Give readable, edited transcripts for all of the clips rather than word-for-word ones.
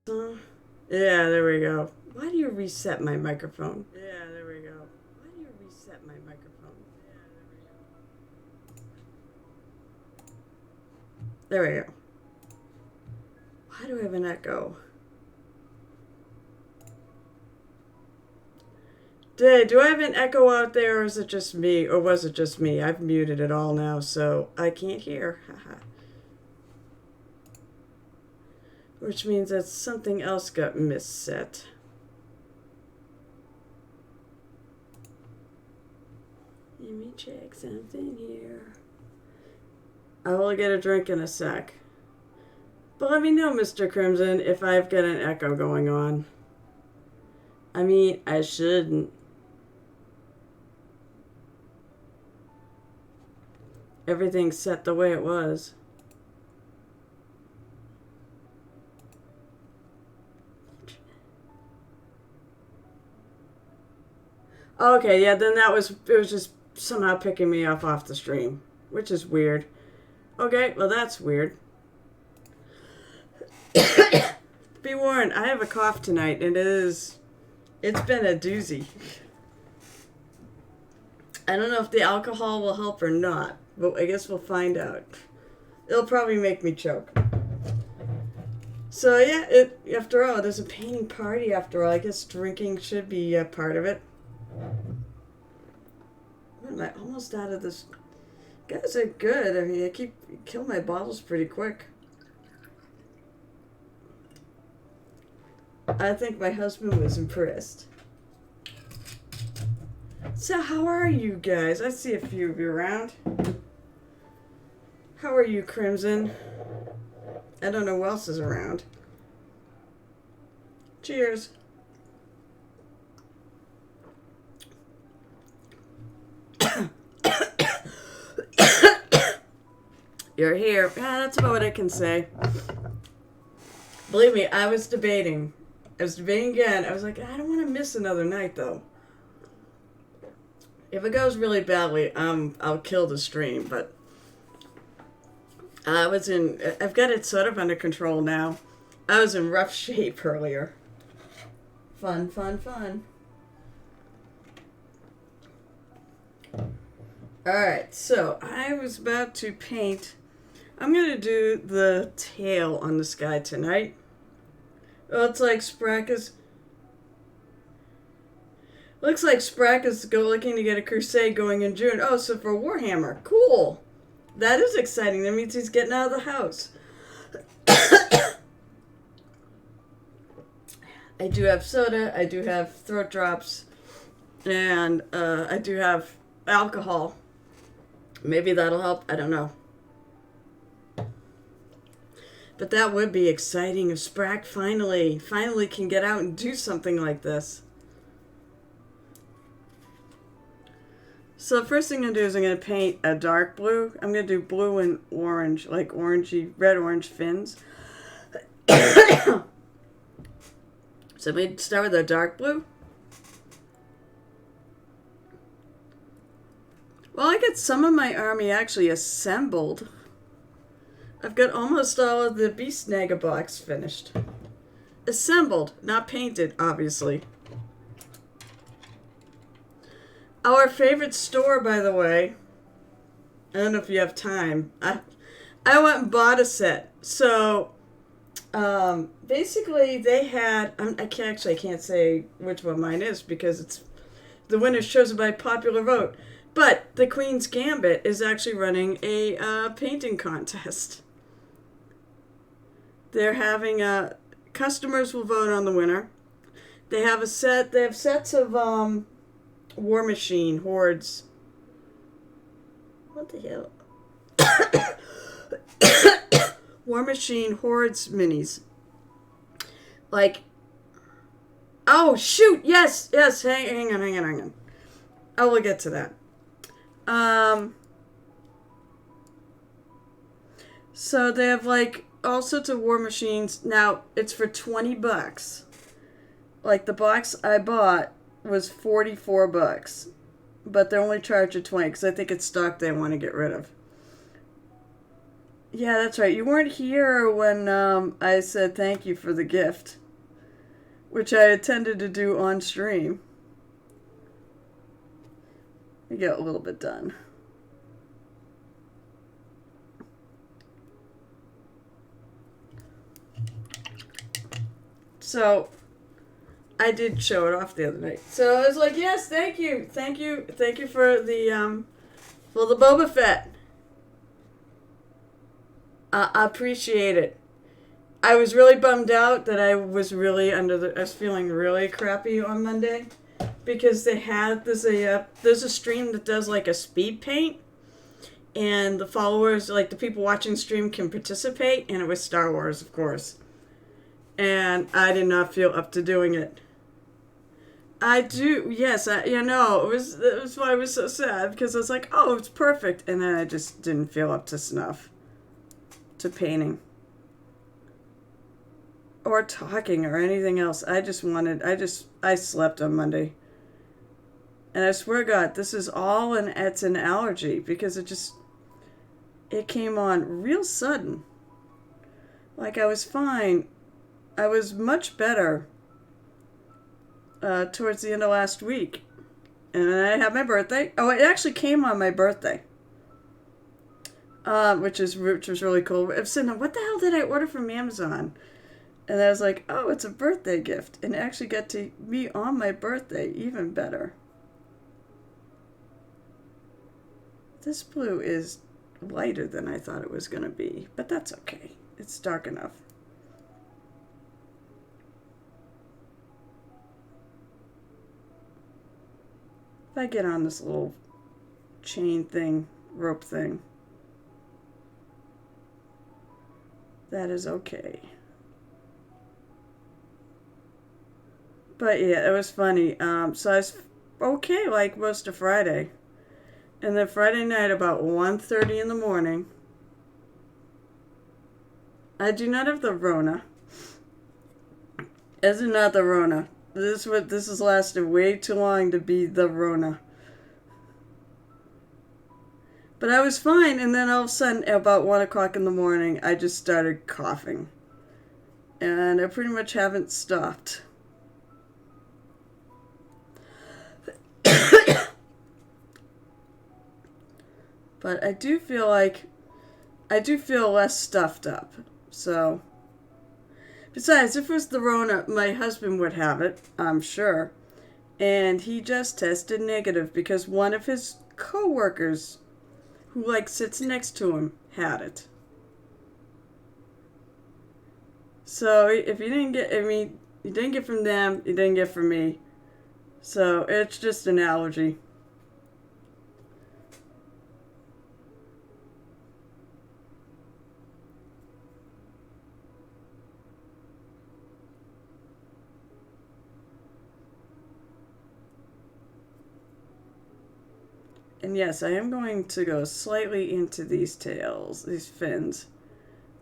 Yeah, there we go. Why do you reset my microphone? Yeah, there we go. Why do you reset my microphone? Yeah, there we go. There we go. Why do I have an echo? Do I have an echo out there, or is it just me? Or was it just me? I've muted it all now, so I can't hear. Haha. Which means that something else got misset. Let me check something here. I will get a drink in a sec. But let me know, Mr. Crimson, if I've got an echo going on. I mean, I shouldn't. Everything's set the way it was. Okay, yeah, then it was just somehow picking me off the stream, which is weird. Okay, well that's weird. Be warned, I have a cough tonight, and it's been a doozy. I don't know if the alcohol will help or not, but I guess we'll find out. It'll probably make me choke. So yeah, after all, there's a painting party after all. I guess drinking should be a part of it. Am I almost out of this? Guys are good. I mean, I kill my bottles pretty quick. I think my husband was impressed. So how are you guys? I see a few of you around. How are you, Crimson? I don't know who else is around. Cheers. You're here. Yeah, that's about what I can say. Believe me, I was debating again. I was like, I don't want to miss another night, though. If it goes really badly, I'll kill the stream, but I've got it sort of under control now. I was in rough shape earlier. Fun, fun, fun. Alright, so I was about to paint. I'm going to do the tail on this guy tonight. Oh, it's like looks like Sprack is looking to get a crusade going in June. Oh, so for Warhammer. Cool. That is exciting. That means he's getting out of the house. I do have soda. I do have throat drops. And I do have alcohol. Maybe that'll help. I don't know. But that would be exciting if Sprack finally can get out and do something like this. So the first thing I'm going to do is I'm going to paint a dark blue. I'm going to do blue and orange, like orangey, red-orange fins. So I'm going to start with a dark blue. Well, I got some of my army actually assembled. I've got almost all of the Beast Naga box finished. Assembled, not painted, obviously. Our favorite store, by the way. I don't know if you have time. I went and bought a set. So, basically, they had. I can't say which one mine is because it's the winner's chosen by popular vote. But the Queen's Gambit is actually running a painting contest. They're having customers will vote on the winner. They have sets of War Machine hordes. What the hell? War Machine hordes minis. Like, oh shoot! Yes. Hang on. I will get to that. So they have like all sorts of war machines. Now it's for $20. Like the box I bought was $44, but they're only charging $20 because I think it's stock they want to get rid of. Yeah, that's right. You weren't here when I said thank you for the gift, which I intended to do on stream. I got a little bit done. So I did show it off the other night. So I was like, yes, thank you for the Boba Fett. I appreciate it. I was really bummed out that I was really I was feeling really crappy on Monday because they had there's a stream that does like a speed paint, and the followers, like the people watching stream, can participate, and it was Star Wars, of course. And I did not feel up to doing it. I do, yes, it was why I was so sad, because I was like, oh, it's perfect, and then I just didn't feel up to snuff to painting or talking or anything else. I slept on Monday. And I swear to God, this is all it's an allergy, because it came on real sudden. Like, I was fine. I was much better towards the end of last week. And I had my birthday. Oh, it actually came on my birthday. Which was really cool. I was sitting, what the hell did I order from Amazon? And I was like, oh, it's a birthday gift. And it actually got to be on my birthday. Even better. This blue is lighter than I thought it was going to be. But that's okay. It's dark enough. If I get on this little chain thing, rope thing, that is okay. But yeah, it was funny. So I was okay like most of Friday. And then Friday night about 1:30 in the morning, I do not have the Rona. This is not the Rona. This has lasted way too long to be the Rona. But I was fine, and then all of a sudden, about 1 o'clock in the morning, I just started coughing. And I pretty much haven't stopped. But I do feel less stuffed up. So, besides, if it was the Rona, my husband would have it, I'm sure. And he just tested negative because one of his co-workers, who sits next to him, had it. So if you didn't get, you didn't get from them, you didn't get from me. So it's just an allergy. And yes, I am going to go slightly into these tails, these fins,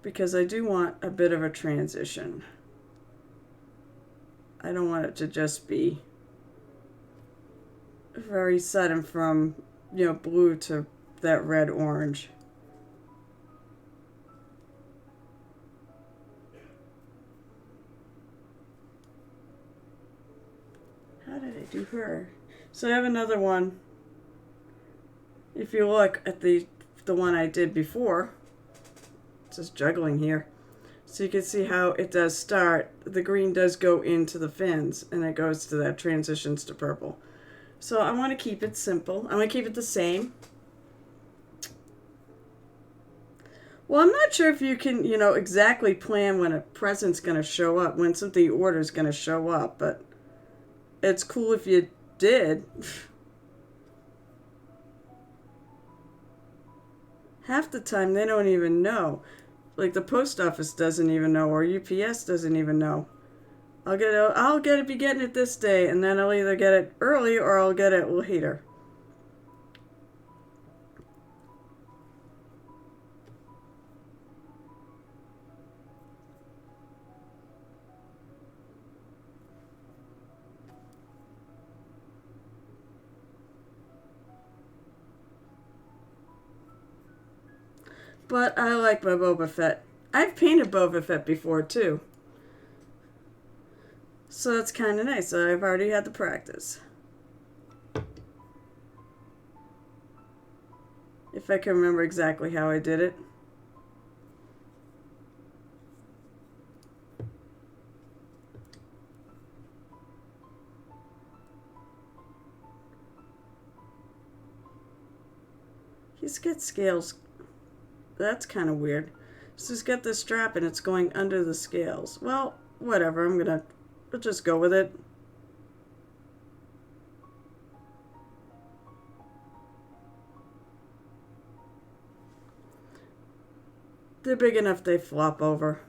because I do want a bit of a transition. I don't want it to just be very sudden from, blue to that red-orange. How did I do her? So I have another one. If you look at the one I did before, it's just juggling here. So you can see how it does start. The green does go into the fins, and it goes to that, transitions to purple. So I want to keep it simple. I want to keep it the same. Well, I'm not sure if you can, exactly plan when a present's going to show up, when something you order is going to show up, but it's cool if you did. Half the time they don't even know. Like the post office doesn't even know, or UPS doesn't even know. I'll be getting it this day, and then I'll either get it early or I'll get it later. But I like my Boba Fett. I've painted Boba Fett before, too. So it's kind of nice. I've already had the practice. If I can remember exactly how I did it. He's got scales. That's kind of weird. So he's got this strap and it's going under the scales. Well, whatever. We'll just go with it. They're big enough they flop over.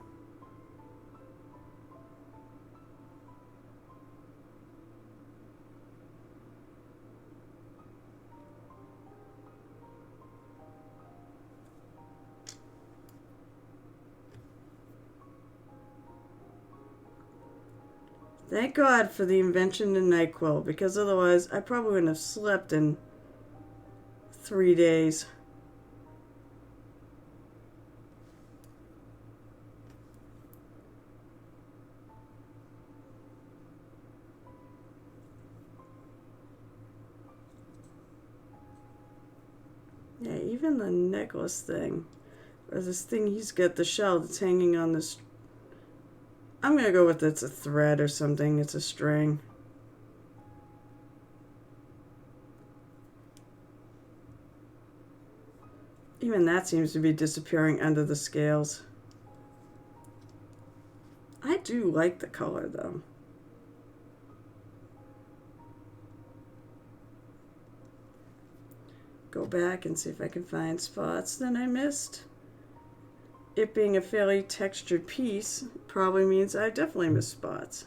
Thank God for the invention of NyQuil, because otherwise I probably wouldn't have slept in 3 days. Yeah, even the necklace thing, or this thing he's got, the shell that's hanging on this. I'm going to go with it's a thread or something. It's a string. Even that seems to be disappearing under the scales. I do like the color, though. Go back and see if I can find spots that I missed. It being a fairly textured piece probably means I definitely missed spots.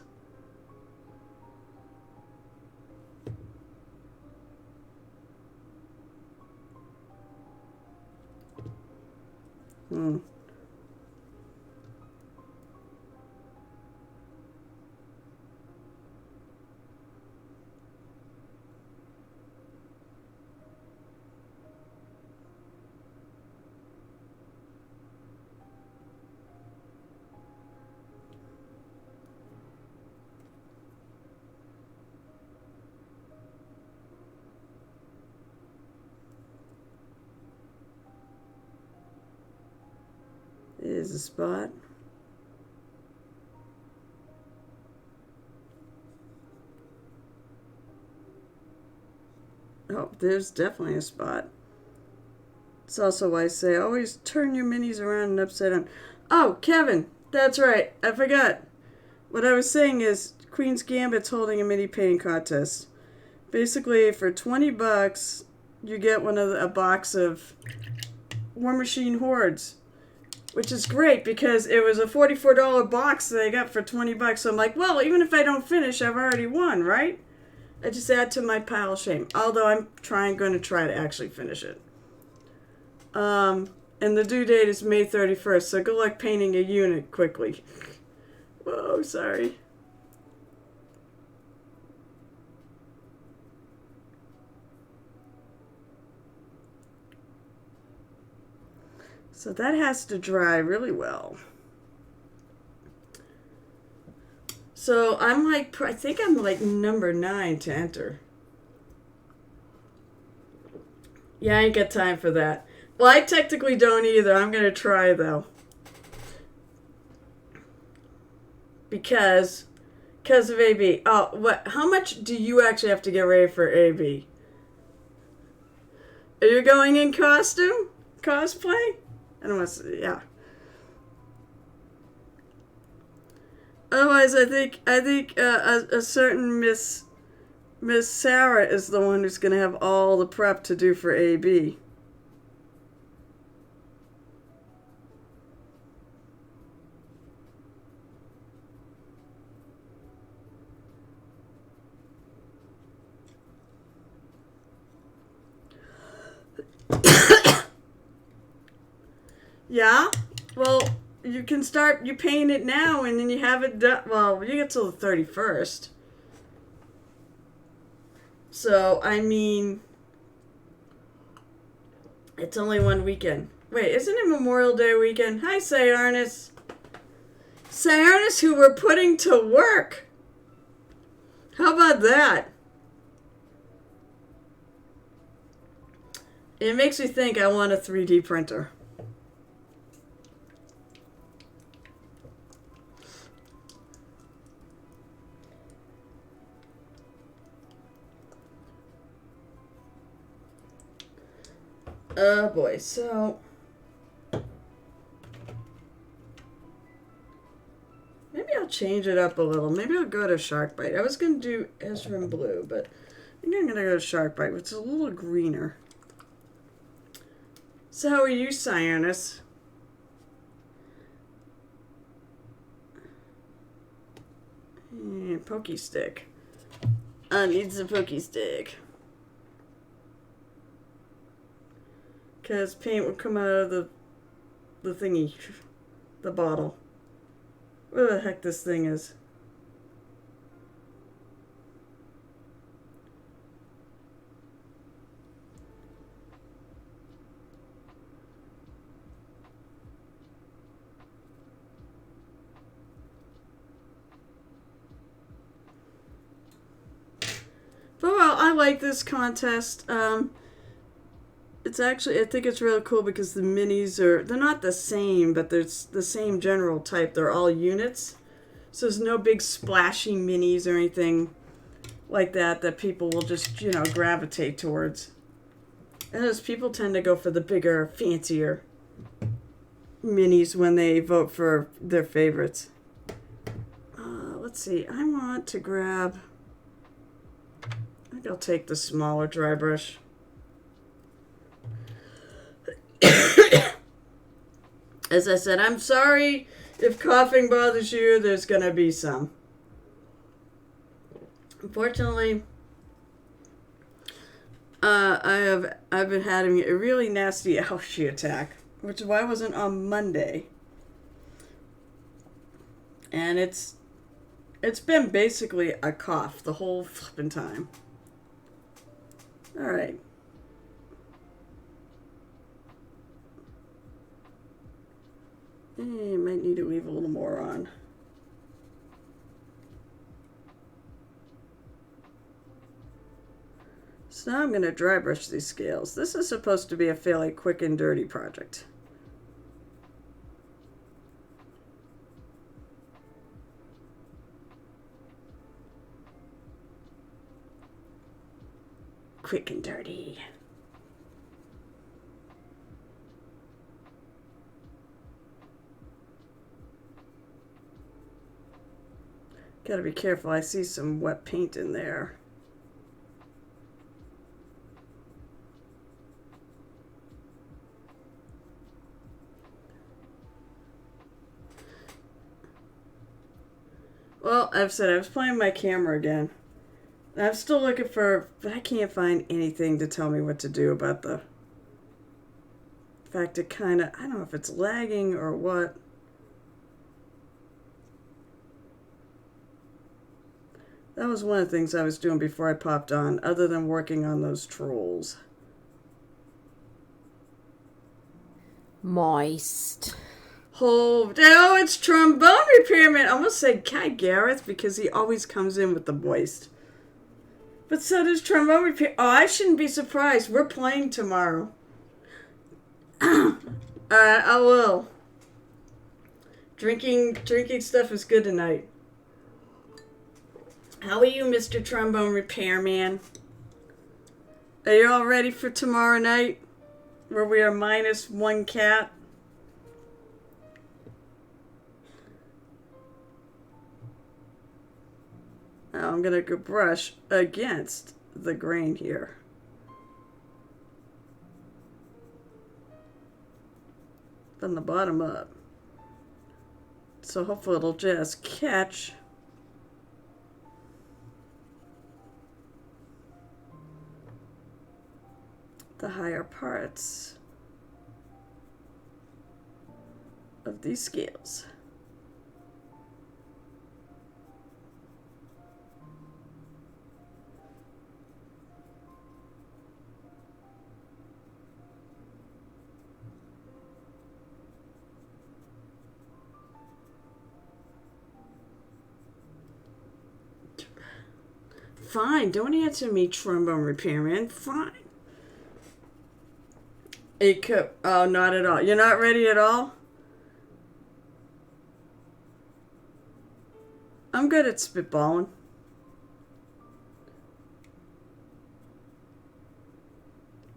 There's a spot. Oh, there's definitely a spot. It's also why I say always turn your minis around and upside down. Oh, Kevin, that's right. I forgot. What I was saying is Queen's Gambit's holding a mini painting contest. Basically, for $20, you get a box of War Machine Hordes, which is great because it was a $44 box that I got for $20. So I'm like, well, even if I don't finish, I've already won, right? I just add to my pile of shame. Although I'm going to try to actually finish it. And the due date is May 31st, so good luck painting a unit quickly. Whoa, sorry. So that has to dry really well. So I think I'm like number 9 to enter. Yeah, I ain't got time for that. Well, I technically don't either. I'm going to try, though. Because of AB. Oh, what? How much do you actually have to get ready for AB? Are you going in costume? Cosplay? I don't want to, yeah. Otherwise, I think a certain Miss Sarah is the one who's going to have all the prep to do for AB. Yeah? Well, you can start, you paint it now and then you have it done. Well, you get till the 31st. So, I mean, It's only one weekend. Wait, isn't it Memorial Day weekend? Hi, Sayarnis. Sayarnis, who we're putting to work. How about that? It makes me think I want a 3D printer. Oh boy, so maybe I'll change it up a little. Maybe I'll go to Shark Bite. I was going to do Ezra Blue, but I think I'm going to go to Shark Bite, which is a little greener. So how are you, Cyanus? Pokey stick. Needs a pokey stick. Because paint would come out of the thingy. The bottle. Where the heck this thing is. But well, I like this contest. It's actually, I think it's really cool because the minis they're not the same, but they're the same general type. They're all units. So there's no big splashing minis or anything like that people will just, gravitate towards. And those people tend to go for the bigger, fancier minis when they vote for their favorites. Let's see, I want to grab, I think I'll take the smaller dry brush. As I said, I'm sorry if coughing bothers you. There's going to be some. Unfortunately, I've been having a really nasty allergy attack, which is why I wasn't on Monday. And it's been basically a cough the whole flipping time. All right. Might need to leave a little more on. So now I'm going to dry brush these scales. This is supposed to be a fairly quick and dirty project. Quick and dirty. Gotta be careful, I see some wet paint in there. Well, I've said I was playing my camera again. I'm still looking but I can't find anything to tell me what to do about the fact it I don't know if it's lagging or what. That was one of the things I was doing before I popped on, other than working on those trolls. Moist. Oh, it's trombone repairman. I almost said Kai Gareth because he always comes in with the moist. But so does trombone repair. Oh, I shouldn't be surprised. We're playing tomorrow. I will. Drinking stuff is good tonight. How are you, Mr. Trombone Repairman? Are you all ready for tomorrow night? Where we are minus one cat? Now I'm going to go brush against the grain here. From the bottom up. So hopefully it'll just catch the higher parts of these scales. fine. Don't answer me, trombone repairman. Fine. Oh, not at all. You're not ready at all? I'm good at spitballing.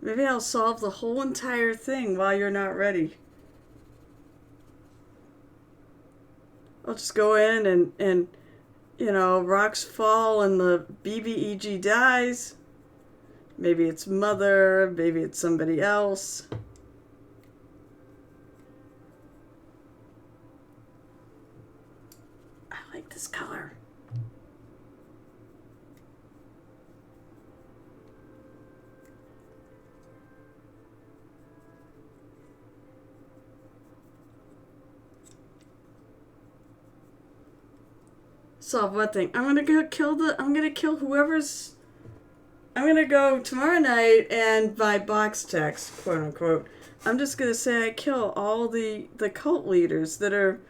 Maybe I'll solve the whole entire thing while you're not ready. I'll just go in and you know, rocks fall and the BBEG dies. Maybe it's mother, maybe it's somebody else. I like this color. Solve what thing? I'm gonna kill whoever's. I'm gonna go tomorrow night and by box text, quote unquote. I'm just gonna say I kill all the cult leaders that are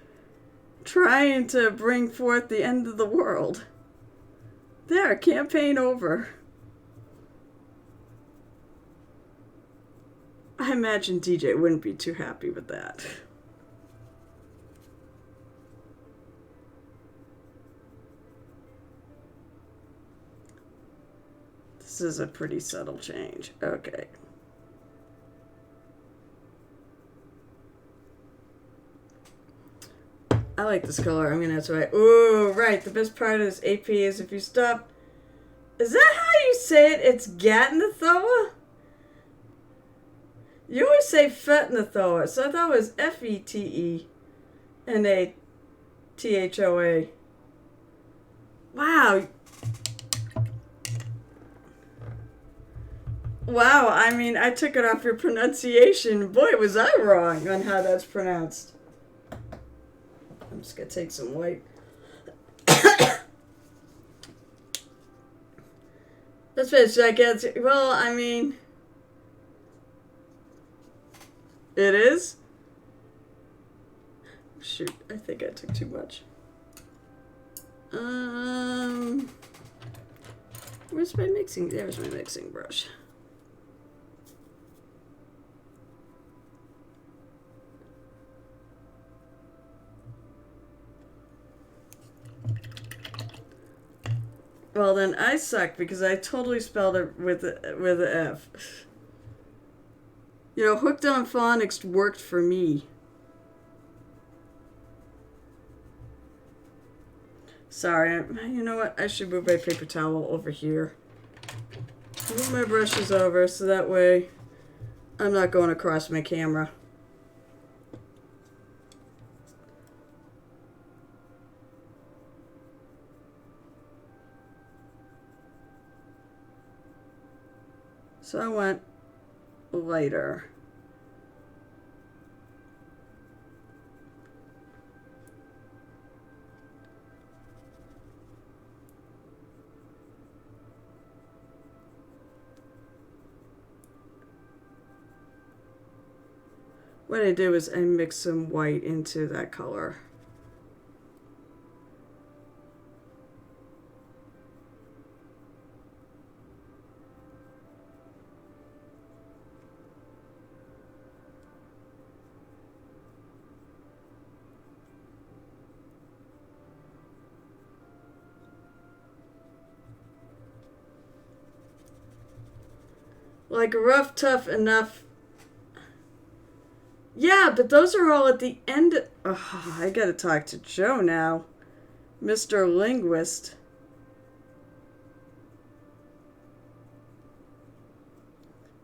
trying to bring forth the end of the world. There, campaign over. I imagine DJ wouldn't be too happy with that. This is a pretty subtle change. Okay. I like this color. I'm gonna try. Ooh, right. The best part of this AP is if you stop. Is that how you say it? It's Gatnathoa? You always say Fetnathoa, so I thought it was Fetnathoa. Wow. Wow, I mean, I took it off your pronunciation. Boy, was I wrong on how that's pronounced. I'm just gonna take some white. That's what I guess. Well, I mean, it is. Shoot, I think I took too much. Where's my mixing? There's my mixing brush. Well, then I suck because I totally spelled it with an F. You know, Hooked on Phonics worked for me. Sorry, you know what? I should move my paper towel over here. Move my brushes over so that way I'm not going across my camera. So I went lighter. What I did was I mixed some white into that color. Like rough, tough enough. Yeah, but those are all at the end. Oh, I gotta talk to Joe now. Mr. Linguist.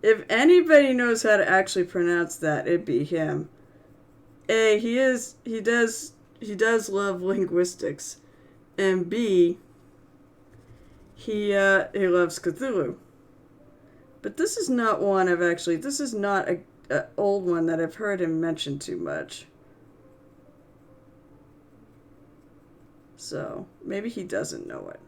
If anybody knows how to actually pronounce that, it'd be him. A, he does love linguistics. And B, he loves Cthulhu. But this is not one this is not a old one that I've heard him mention too much. So, maybe he doesn't know it.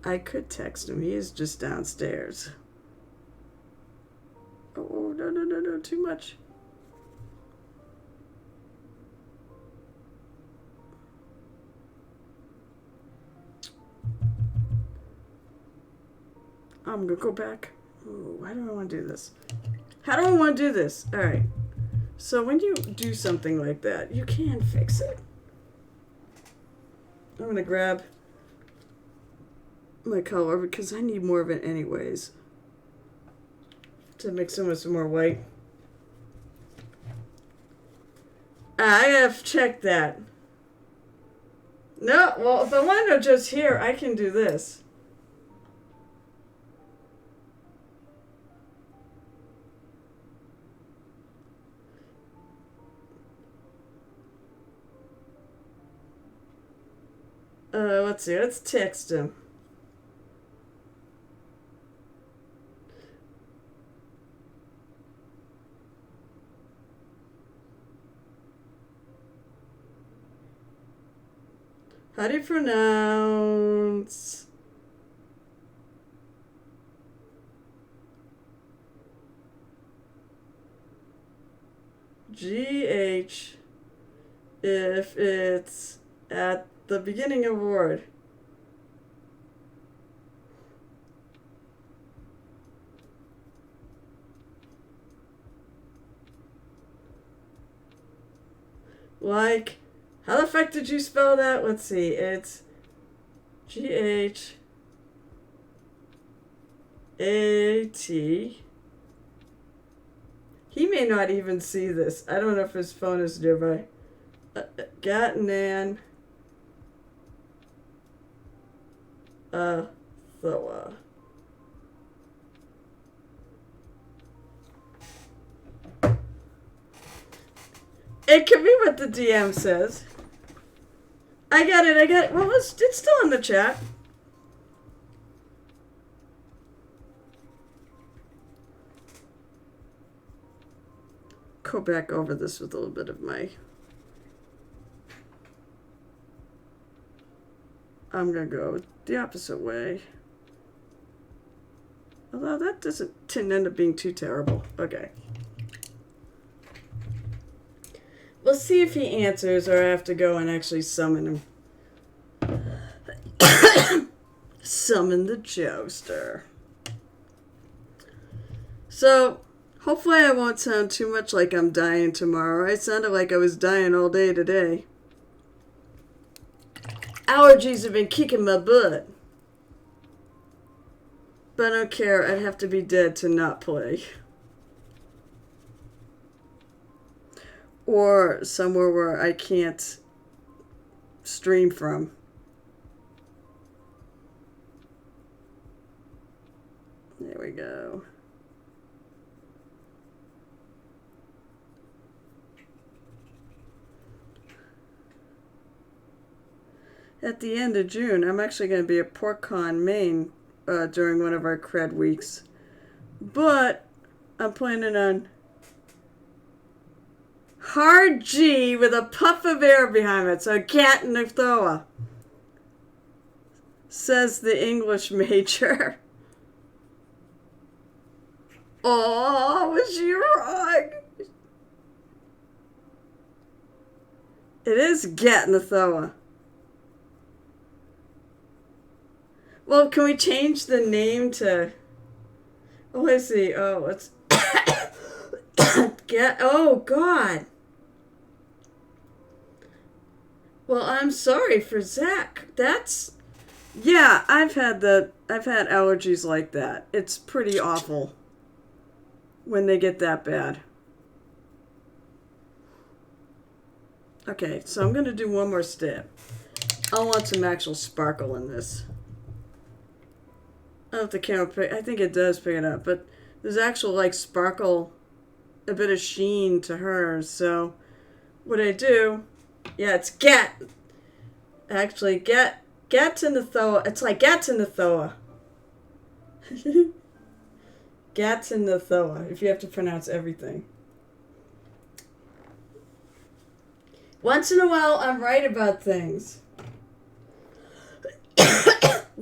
I could text him. He is just downstairs. Oh, no, too much. I'm gonna go back. Ooh, why do I want to do this? How do I want to do this? All right. So when you do something like that, you can fix it. I'm gonna grab my color because I need more of it anyways. To mix in with some more white. I have checked that. No, well, if I want to just here, I can do this. Let's see. Let's text him. How do you pronounce? GH if it's at the beginning of a word. Like, how the fuck did you spell that? Let's see. It's GHAT. He may not even see this. I don't know if his phone is nearby. Gatnan. Thoa. It could be what the DM says. I got it. Well, it's still in the chat. Go back over this with a little bit of my... I'm going to go the opposite way. Although that doesn't end up being too terrible. Okay. We'll see if he answers or I have to go and actually summon him. Summon the Joester. So, hopefully I won't sound too much like I'm dying tomorrow. I sounded like I was dying all day today. Allergies have been kicking my butt. But I don't care. I'd have to be dead to not play. Or somewhere where I can't stream from. There we go. At the end of June, I'm actually going to be at PortCon, Maine during one of our cred weeks. But I'm planning on hard G with a puff of air behind it. So cat in the Thoa, says the English major. Oh, was she wrong? It is get in the Thoa. Well, can we change the name to... Oh, let's see. Oh, let's... Get... Oh, God. Well, I'm sorry for Zach. That's... Yeah, I've had allergies like that. It's pretty awful when they get that bad. Okay, so I'm going to do one more step. I want some actual sparkle in this. I don't know if the camera I think it does pick it up, but there's actual like sparkle, a bit of sheen to hers. So what I do, yeah, it's get. Actually, get's in the Thoa. It's like get's in the Thoa. Gat's in the Thoa, if you have to pronounce everything. Once in a while, I'm right about things.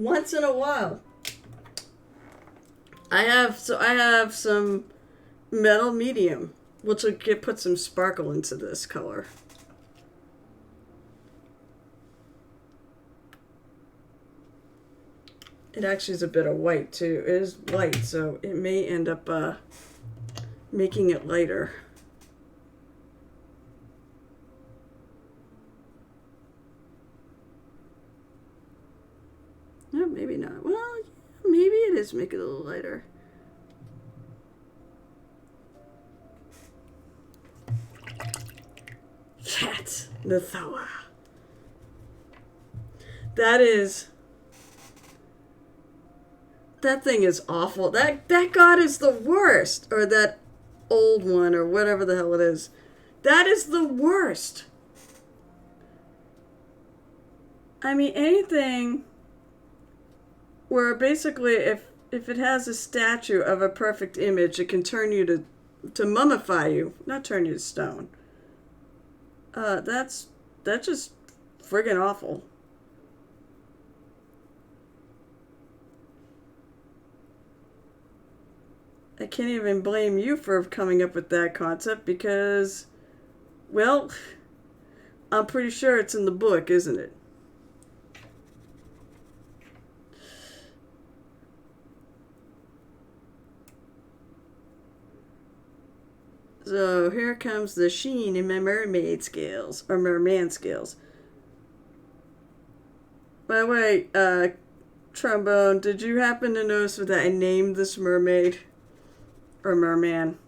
once in a while. I have some metal medium, which will put some sparkle into this color. It actually is a bit of white too. It is white, so it may end up making it lighter. No, maybe not. Well, maybe it is make it a little lighter. Cat Nathawa. That thing is awful. That god is the worst. Or that old one, or whatever the hell it is. That is the worst. I mean, anything where basically if it has a statue of a perfect image, it can turn you to mummify you, not turn you to stone. That's just friggin' awful. I can't even blame you for coming up with that concept because, well, I'm pretty sure it's in the book, isn't it? So here comes the sheen in my mermaid scales, or merman scales. By the way, Trombone, did you happen to notice that I named this mermaid, or merman?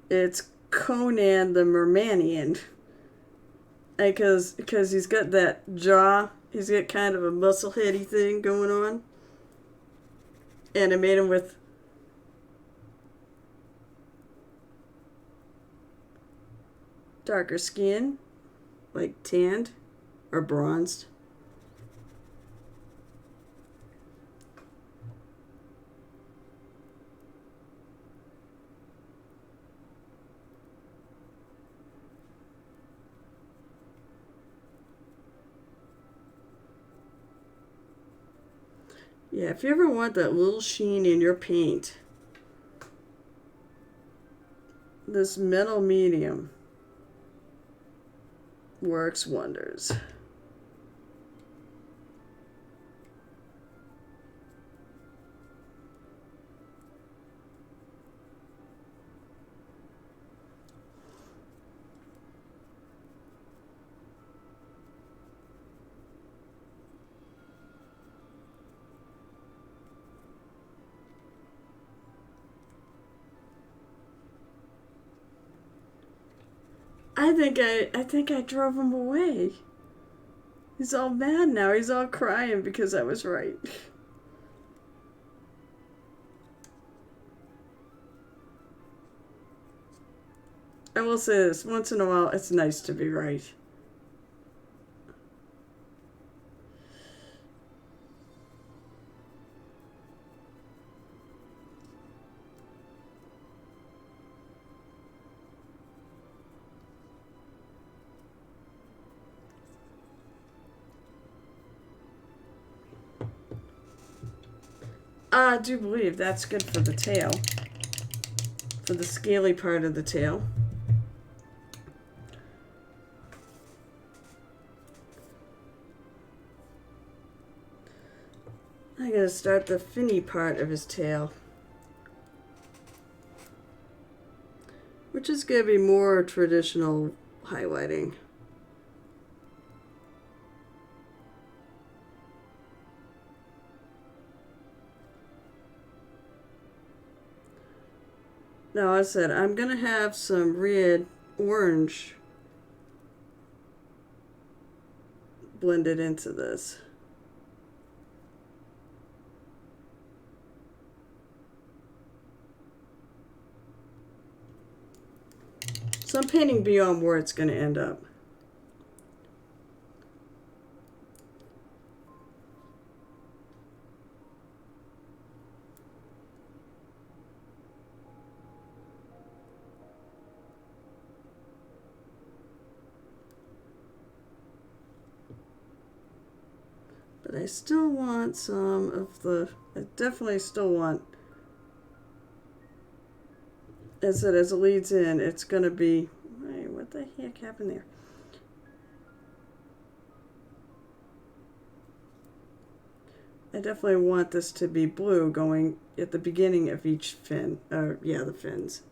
It's Conan the Mermanian. Because he's got that jaw, he's got kind of a muscle-heady thing going on. And I made him with darker skin, like tanned or bronzed. Yeah, if you ever want that little sheen in your paint, this metal medium works wonders. I think I drove him away. He's all mad now. He's all crying because I was right. I will say this, once in a while it's nice to be right. I do believe that's good for the tail. For the scaly part of the tail. I'm going to start the finny part of his tail. Which is going to be more traditional highlighting. Now, I said I'm going to have some red orange blended into this. So I'm painting beyond where it's going to end up. But I still want some of the, I definitely still want, as it leads in, it's going to be, wait, what the heck happened there? I definitely want this to be blue going at the beginning of each fin, yeah, the fins.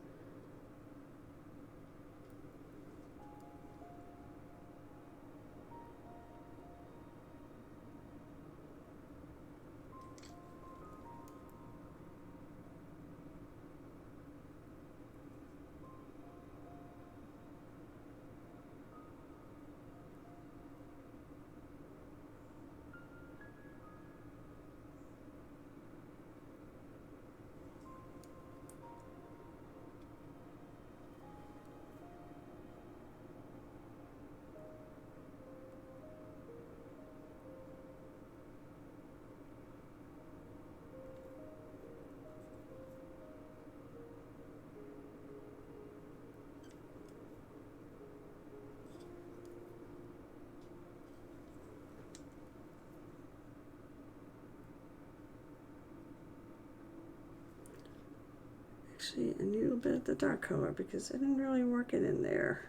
Actually, I need a little bit of the dark color because I didn't really work it in there.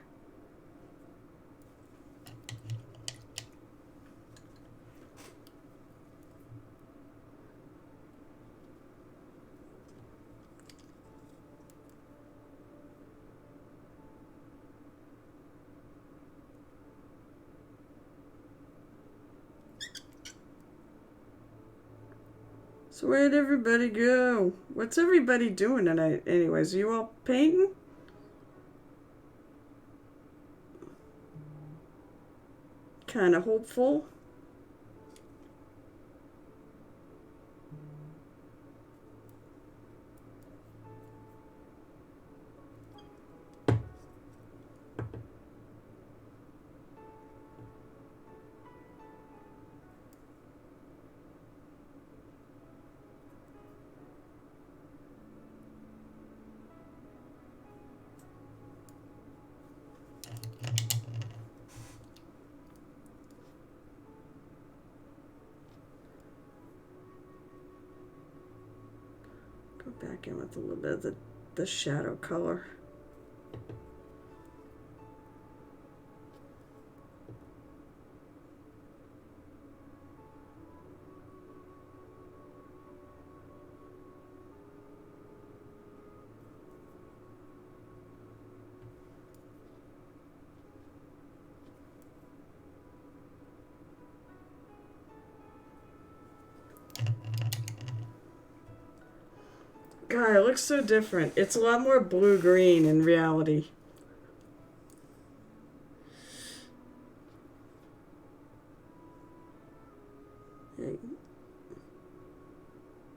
So where'd everybody go? What's everybody doing tonight anyways? Are you all painting? Kind of hopeful. Go back in with a little bit of the shadow color. God, it looks so different. It's a lot more blue-green in reality. Hey.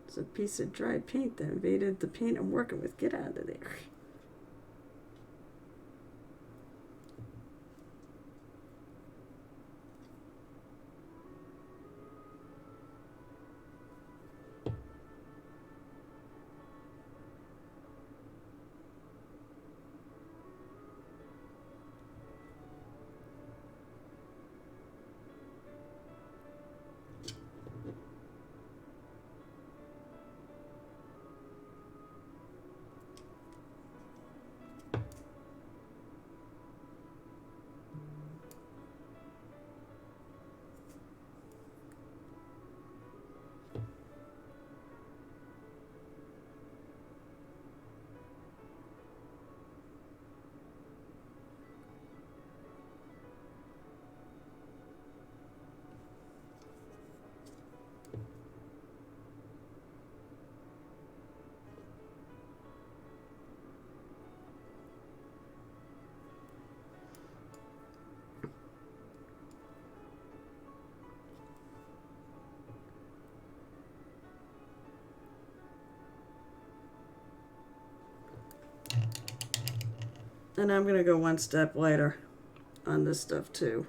It's a piece of dry paint that invaded the paint I'm working with. Get out of there. And I'm going to go one step later on this stuff too.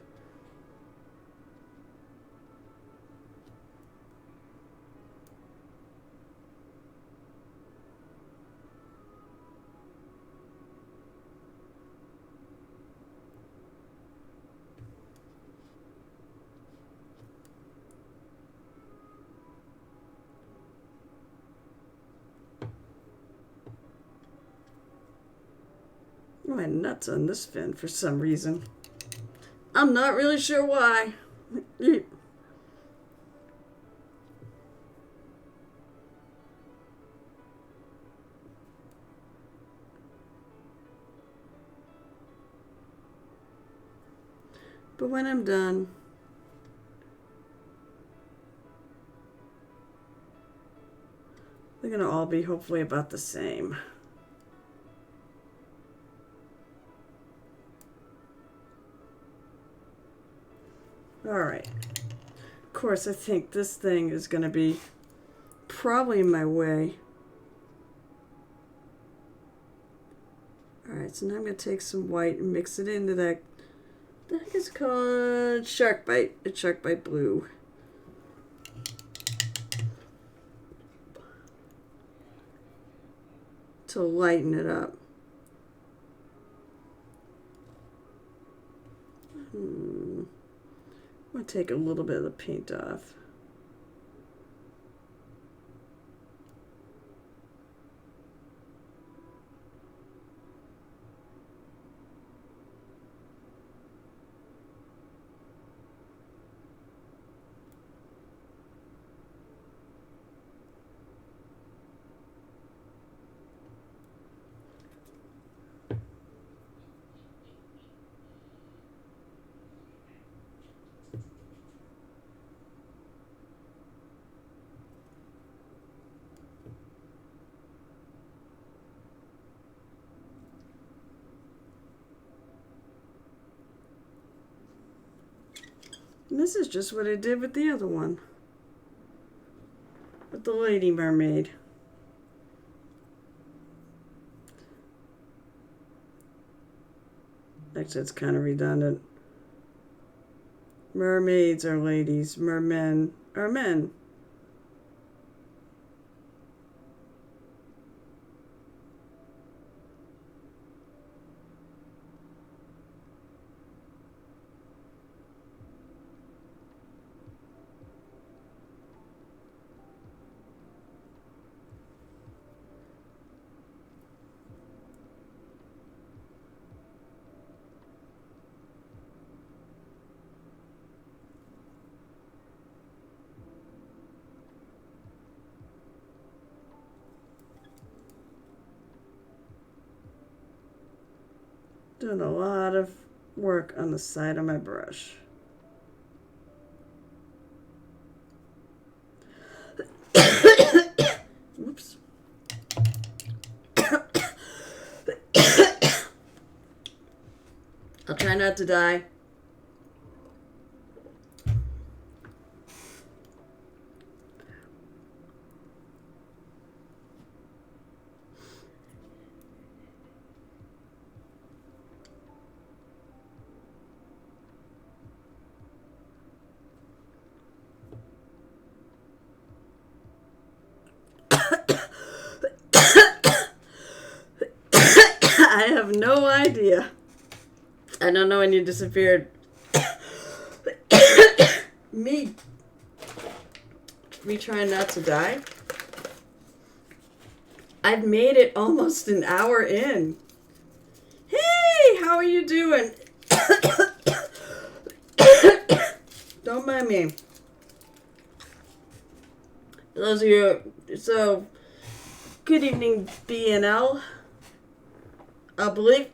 My nuts on this fin for some reason. I'm not really sure why. But when I'm done, they're going to all be hopefully about the same. All right. Of course, I think this thing is going to be probably in my way. All right, so now I'm going to take some white and mix it into that. I think it's called Shark Bite. It's Shark Bite Blue. To lighten it up. I'm going to take a little bit of the paint off. And this is just what I did with the other one. With the Lady Mermaid. Actually, it's kind of redundant. Mermaids are ladies. Mermen are men. Doing a lot of work on the side of my brush. Oops. I'll try not to die. I have no idea. I don't know when you disappeared. Me trying not to die. I've made it almost an hour in. Hey, how are you doing? Don't mind me. Those of you, so good evening, BNL. I believe.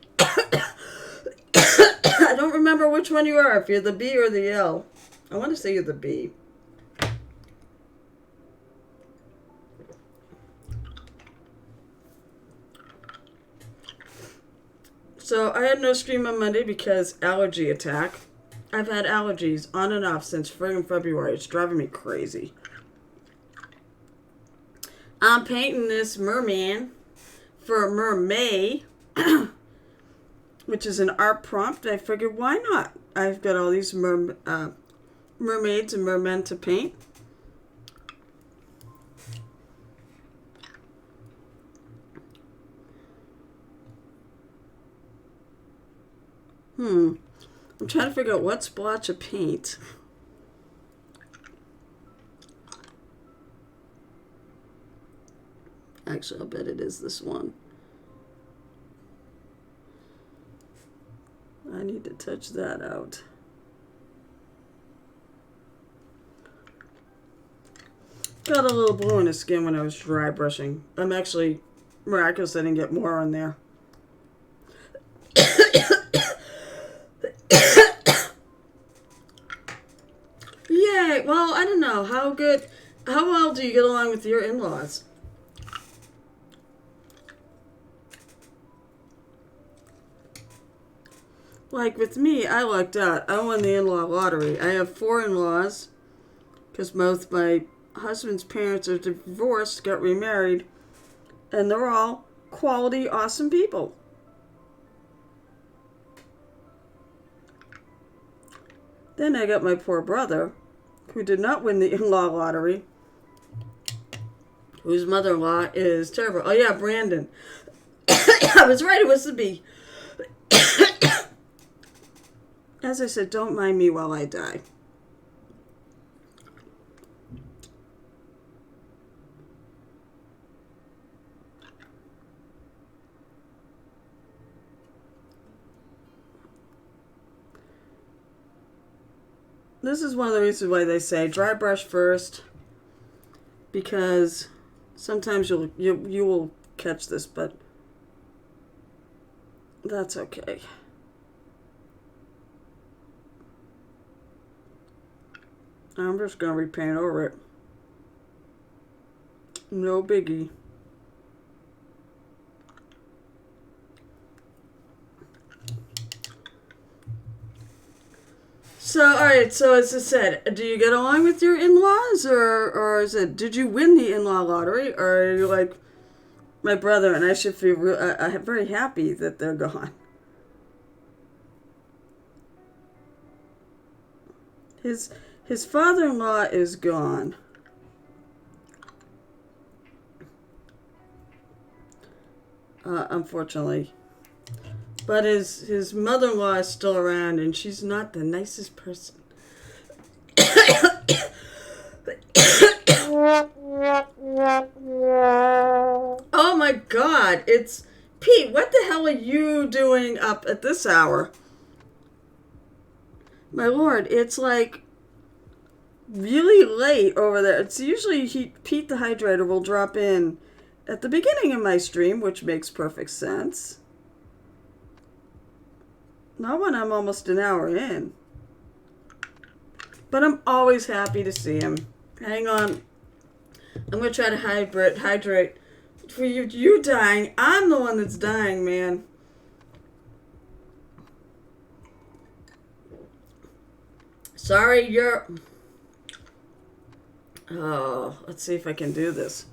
I don't remember which one you are, if you're the B or the L. I want to say you're the B. So I had no stream on Monday because allergy attack. I've had allergies on and off since friggin' February. It's driving me crazy. I'm painting this merman for MerMay, which is an art prompt. I figured, why not? I've got all these mermaids and mermen to paint. I'm trying to figure out what splotch of paint. Actually, I'll bet it is this one. touch that out. Got a little blue in the skin when I was dry brushing. I'm actually miraculous I didn't get more on there. Yay! Well, I don't know. How well do you get along with your in-laws? Like with me, I lucked out. I won the in-law lottery. I have 4 in-laws because both my husband's parents are divorced, got remarried, and they're all quality, awesome people. Then I got my poor brother, who did not win the in-law lottery, whose mother-in-law is terrible. Oh yeah, Brandon. I was right, it was the bee. As I said, don't mind me while I die. This is one of the reasons why they say dry brush first, because sometimes you will catch this, but that's okay. I'm just going to repaint over it. No biggie. So, alright, so as I said, do you get along with your in-laws, or is it, did you win the in-law lottery, or are you like my brother and I should feel very happy that they're gone? His father-in-law is gone. Unfortunately. But his mother-in-law is still around, and she's not the nicest person. Oh my God, it's Pete, what the hell are you doing up at this hour? My lord, it's like really late over there. It's usually Pete the Hydrator will drop in at the beginning of my stream, which makes perfect sense. Not when I'm almost an hour in. But I'm always happy to see him. Hang on. I'm going to try to hydrate. For you dying, I'm the one that's dying, man. Sorry, you're... Oh, let's see if I can do this.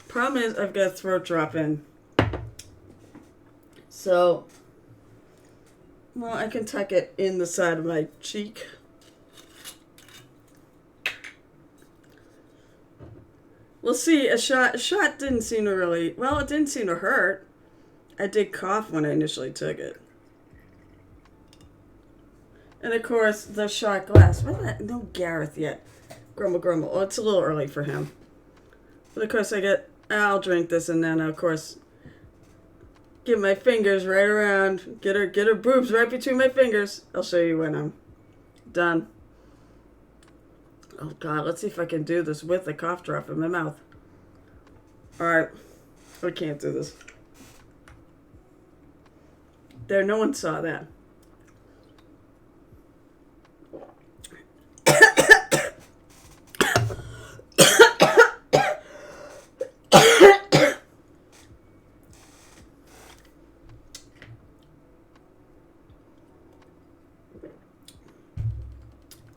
Problem is, I've got a throat drop in. So, well, I can tuck it in the side of my cheek. We'll see. A shot didn't seem to really... Well, it didn't seem to hurt. I did cough when I initially took it. And, of course, the shot glass. What the... No Gareth yet. Grumble, grumble. Well, it's a little early for him. But, of course, I'll drink this, and then, of course, get my fingers right around. Get her boobs right between my fingers. I'll show you when I'm done. Oh, God, let's see if I can do this with the cough drop in my mouth. Alright. I can't do this. There, no one saw that.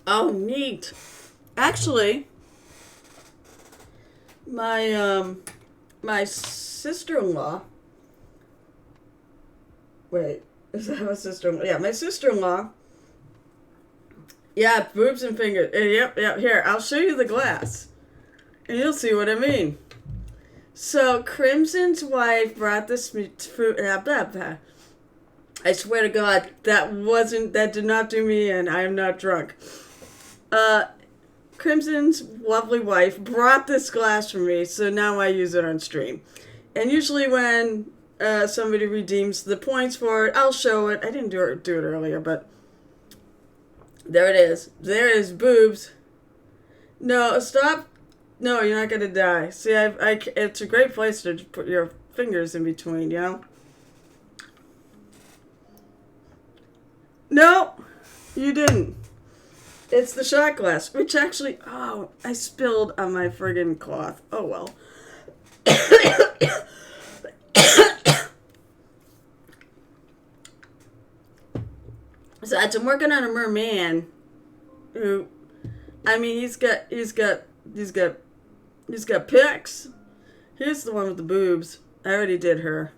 Oh, neat. Actually, my sister-in-law. Wait, is that my sister-in-law? Yeah, my sister-in-law. Yeah, boobs and fingers. Yep. Here, I'll show you the glass, and you'll see what I mean. So, Crimson's wife brought this fruit. I swear to God, that did not do me in. I am not drunk. Crimson's lovely wife brought this glass for me, so now I use it on stream. And usually when somebody redeems the points for it. I'll show it. I didn't do it earlier, but there it is. There is boobs. No, stop. No, you're not gonna die. See, it's a great place to put your fingers in between, you know? No, you didn't. It's the shot glass, which actually, oh, I spilled on my friggin' cloth. Oh, well. So I'm working on a merman who, I mean, he's got pics. Here's the one with the boobs. I already did her.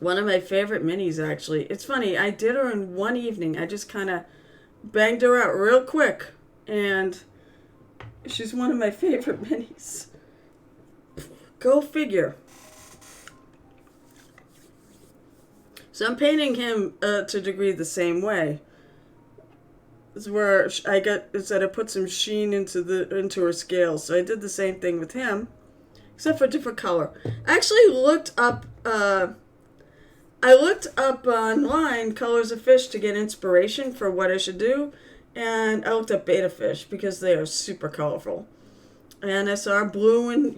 One of my favorite minis, actually. It's funny, I did her in one evening. I just kind of banged her out real quick. And she's one of my favorite minis. Go figure. So I'm painting him to a degree the same way. This is where I put some sheen into her scales. So I did the same thing with him, except for a different color. I actually looked up online colors of fish to get inspiration for what I should do, and I looked up beta fish because they are super colorful. And I saw a blue and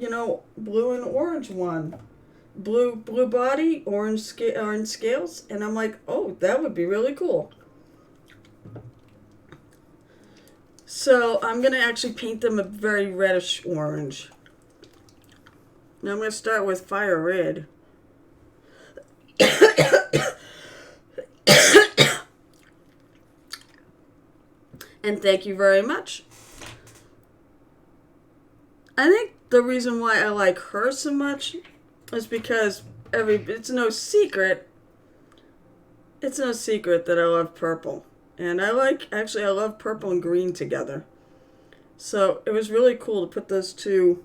orange one. Blue body, orange scales, and I'm like, oh, that would be really cool. So I'm gonna actually paint them a very reddish orange. Now I'm gonna start with fire red. And thank you very much. I think the reason why I like her so much is because it's no secret that I love purple. And I love purple and green together. So it was really cool to put those two.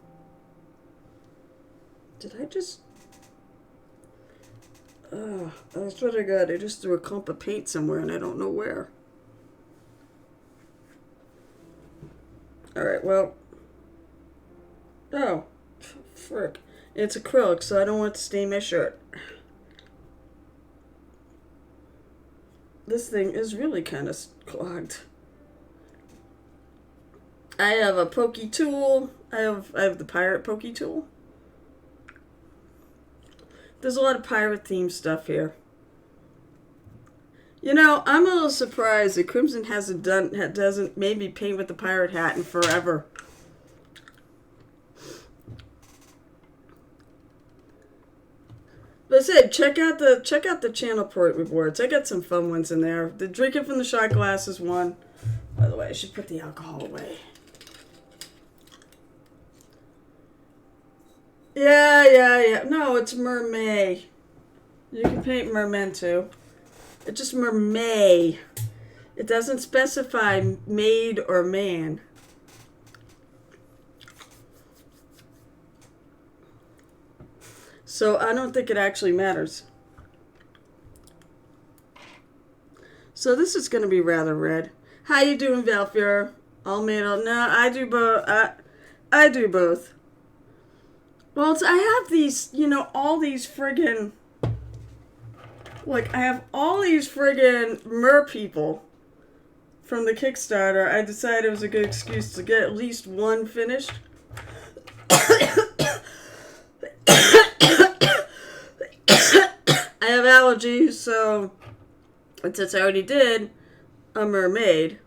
Did I just... I swear to God, I just threw a clump of paint somewhere and I don't know where. Alright, well. Oh, frick. It's acrylic, so I don't want to stain my shirt. This thing is really kind of clogged. I have a pokey tool. I have the pirate pokey tool. There's a lot of pirate themed stuff here. You know, I'm a little surprised that Crimson doesn't maybe paint with the pirate hat in forever. But I said, check out the channel port rewards. I got some fun ones in there. The drinking from the shot glass is one. By the way, I should put the alcohol away. Yeah. No, it's MerMay. You can paint mermen too. It's just MerMay. It doesn't specify maid or man. So I don't think it actually matters. So this is going to be rather red. How you doing, Valfira? All made up. No, I do both. I do both. Well, I have these, all these friggin', I have all these friggin' mer people from the Kickstarter. I decided it was a good excuse to get at least one finished. I have allergies, so since I already did a Mermaid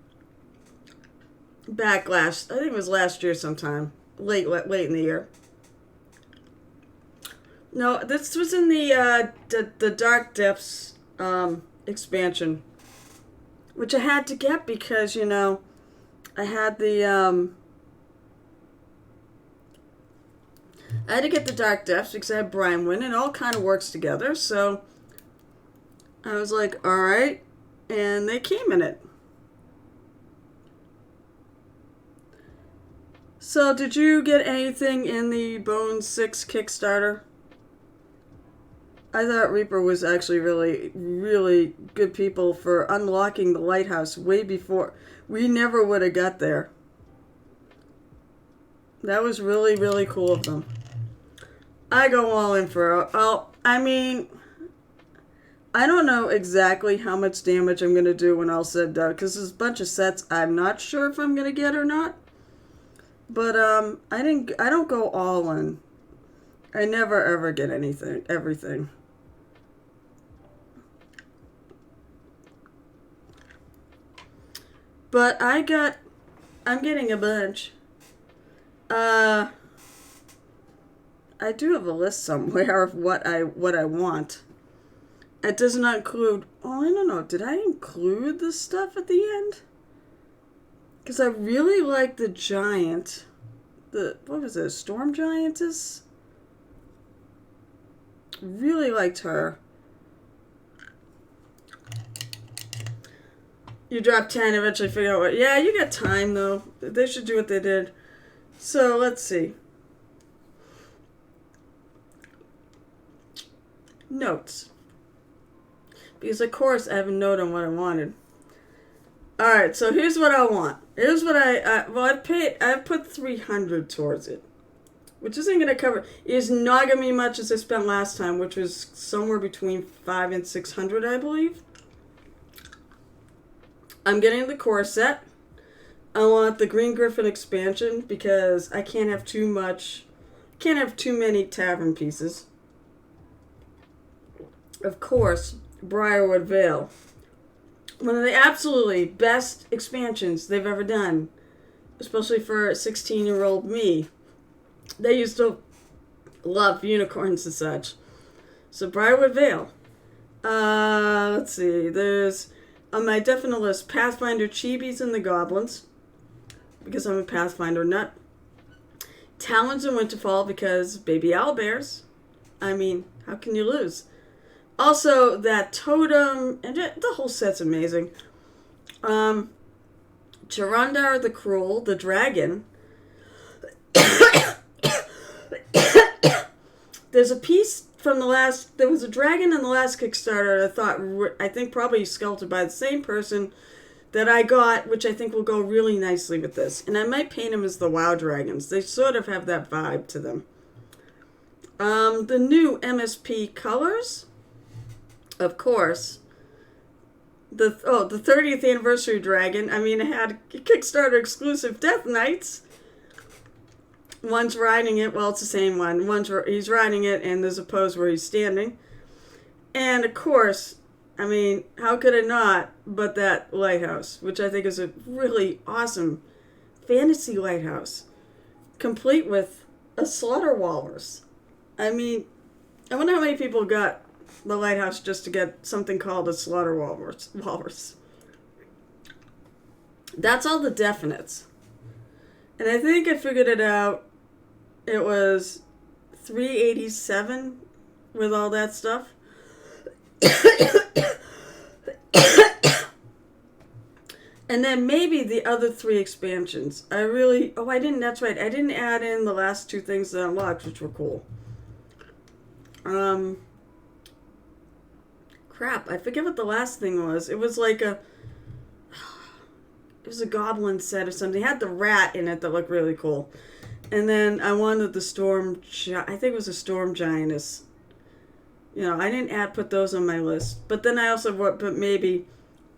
back I think it was last year sometime, late in the year. No, this was in the Dark Depths expansion, which I had to get because I had I had to get the Dark Depths because I had Brimewin, and it all kind of works together. So I was like, all right, and they came in it. So did you get anything in the Bones 6 Kickstarter? I thought Reaper was actually really, really good people for unlocking the lighthouse way before. We never would have got there. That was really, really cool of them. I go all in for... I mean... I don't know exactly how much damage I'm going to do when all said done, because there's a bunch of sets I'm not sure if I'm going to get or not. But I don't go all in. I never ever get everything. But I'm getting a bunch. I do have a list somewhere of what I want. It does not include... Oh, I don't know. Did I include the stuff at the end? Because I really like the giant. What was it? Storm Giantess? Really liked her. You drop 10, eventually figure out what... Yeah, you got time, though. They should do what they did. So, let's see. Notes. Because, of course, I have a note on what I wanted. Alright, so here's what I want. Here's what I put 300 towards it. Which isn't going to cover... It's not going to be much as I spent last time, which was somewhere between 500 and 600, I believe. I'm getting the core set. I want the Green Griffin expansion because I can't have too many Tavern pieces. Of course, Briarwood Vale. One of the absolutely best expansions they've ever done. Especially for 16-year-old me. They used to love unicorns and such. So Briarwood Vale. Let's see. There's on my definite list Pathfinder Chibis and the Goblins. Because I'm a Pathfinder nut. Talons and Winterfall because baby owlbears. I mean, how can you lose? Also, that totem, and the whole set's amazing. Charundar the Cruel, the dragon. There's a piece from there was a dragon in the last Kickstarter I think probably sculpted by the same person that I got, which I think will go really nicely with this. And I might paint them as the WoW dragons. They sort of have that vibe to them. The new MSP colors, of course. The 30th anniversary dragon. I mean, it had Kickstarter exclusive Death Knights. One's riding it. Well, it's the same one. He's riding it, and there's a pose where he's standing. And, of course, I mean, how could it not but that lighthouse, which I think is a really awesome fantasy lighthouse, complete with a slaughter walrus. I mean, I wonder how many people got the lighthouse just to get something called a slaughter walrus. That's all the definites. And I think I figured it out. It was $387 with all that stuff. And then maybe the other 3 expansions. That's right. I didn't add in the last 2 things that I unlocked, which were cool. Crap, I forget what the last thing was. It was like it was a goblin set or something. It had the rat in it that looked really cool. And then I wanted the I think it was a storm giantess. You know, I didn't put those on my list. But then I also put maybe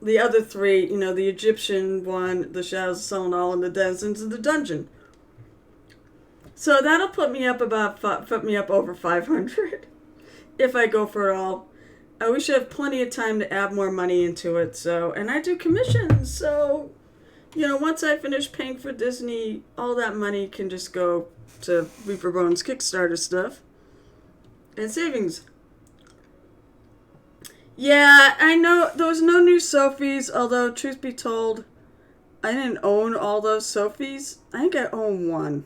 the other 3, you know, the Egyptian one, the Shadows of Sellenall, and the Denizens of the Dungeon. So that'll put me up over 500 if I go for it all. We should have plenty of time to add more money into it. So, and I do commissions, so you know, once I finish paying for Disney, all that money can just go to Reaper Bones Kickstarter stuff and savings. Yeah, I know there was no new Sophies, although truth be told, I didn't own all those Sophies. I think I own one.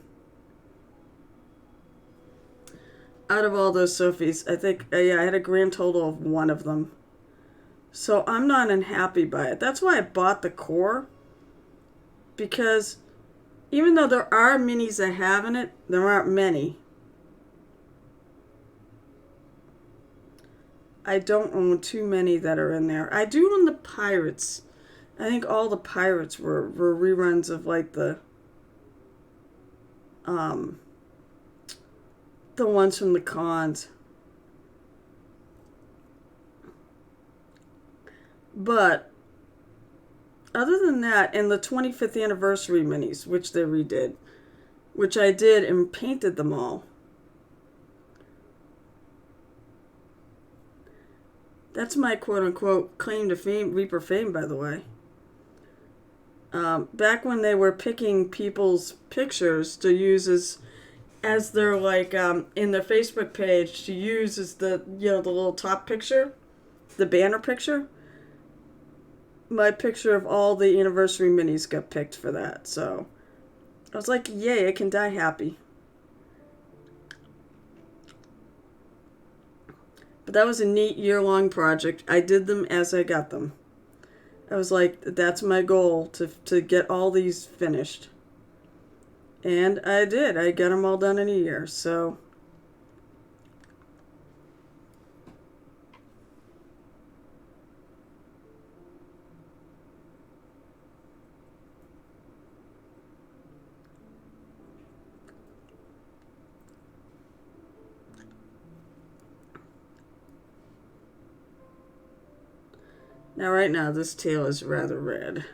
Out of all those Sophies, I think, I had a grand total of 1 of them. So I'm not unhappy by it. That's why I bought the core. Because even though there are minis I have in it, there aren't many. I don't own too many that are in there. I do own the Pirates. I think all the Pirates were reruns of like the um, the ones from the cons. But other than that, and the 25th anniversary minis, which they redid, which I did and painted them all. That's my quote-unquote claim to fame, Reaper fame, by the way. Back when they were picking people's pictures to use as their, like, in their Facebook page to use as the, the little top picture, the banner picture, my picture of all the anniversary minis got picked for that. So I was like, yay, I can die happy. But that was a neat year-long project. I did them as I got them. I was like, that's my goal, to get all these finished. And I did. I got them all done in a year. So now, right now, this tail is rather red.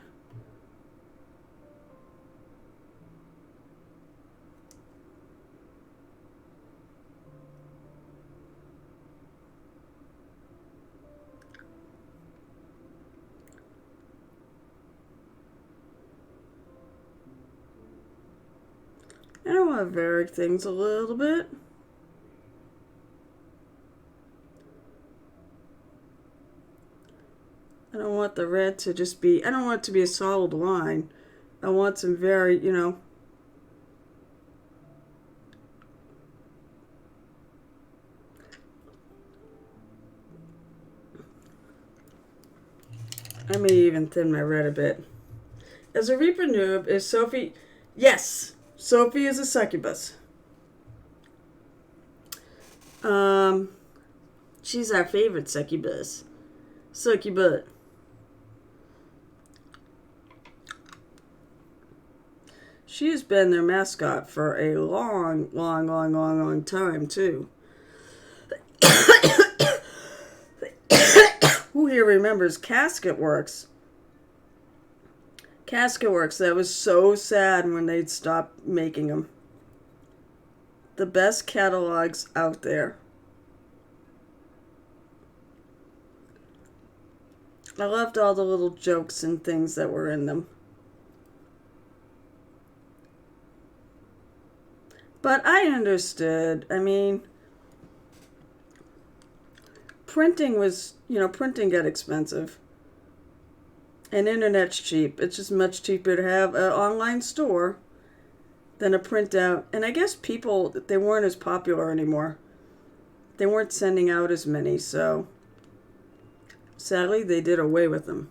I don't want to vary things a little bit. I don't want the red to just be, I don't want it to be a solid line. I want some very, I may even thin my red a bit. As a Reaper noob, is Sophie... Yes, Sophie is a succubus. She's our favorite succubus. Succubus. She's been their mascot for a long time, too. Who here remembers Casket Works? Casket Works, that was so sad when they'd stopped making them. The best catalogs out there. I loved all the little jokes and things that were in them. But I understood. I mean, printing was, printing got expensive. And internet's cheap. It's just much cheaper to have an online store than a printout. And I guess people, they weren't as popular anymore. They weren't sending out as many, so sadly they did away with them.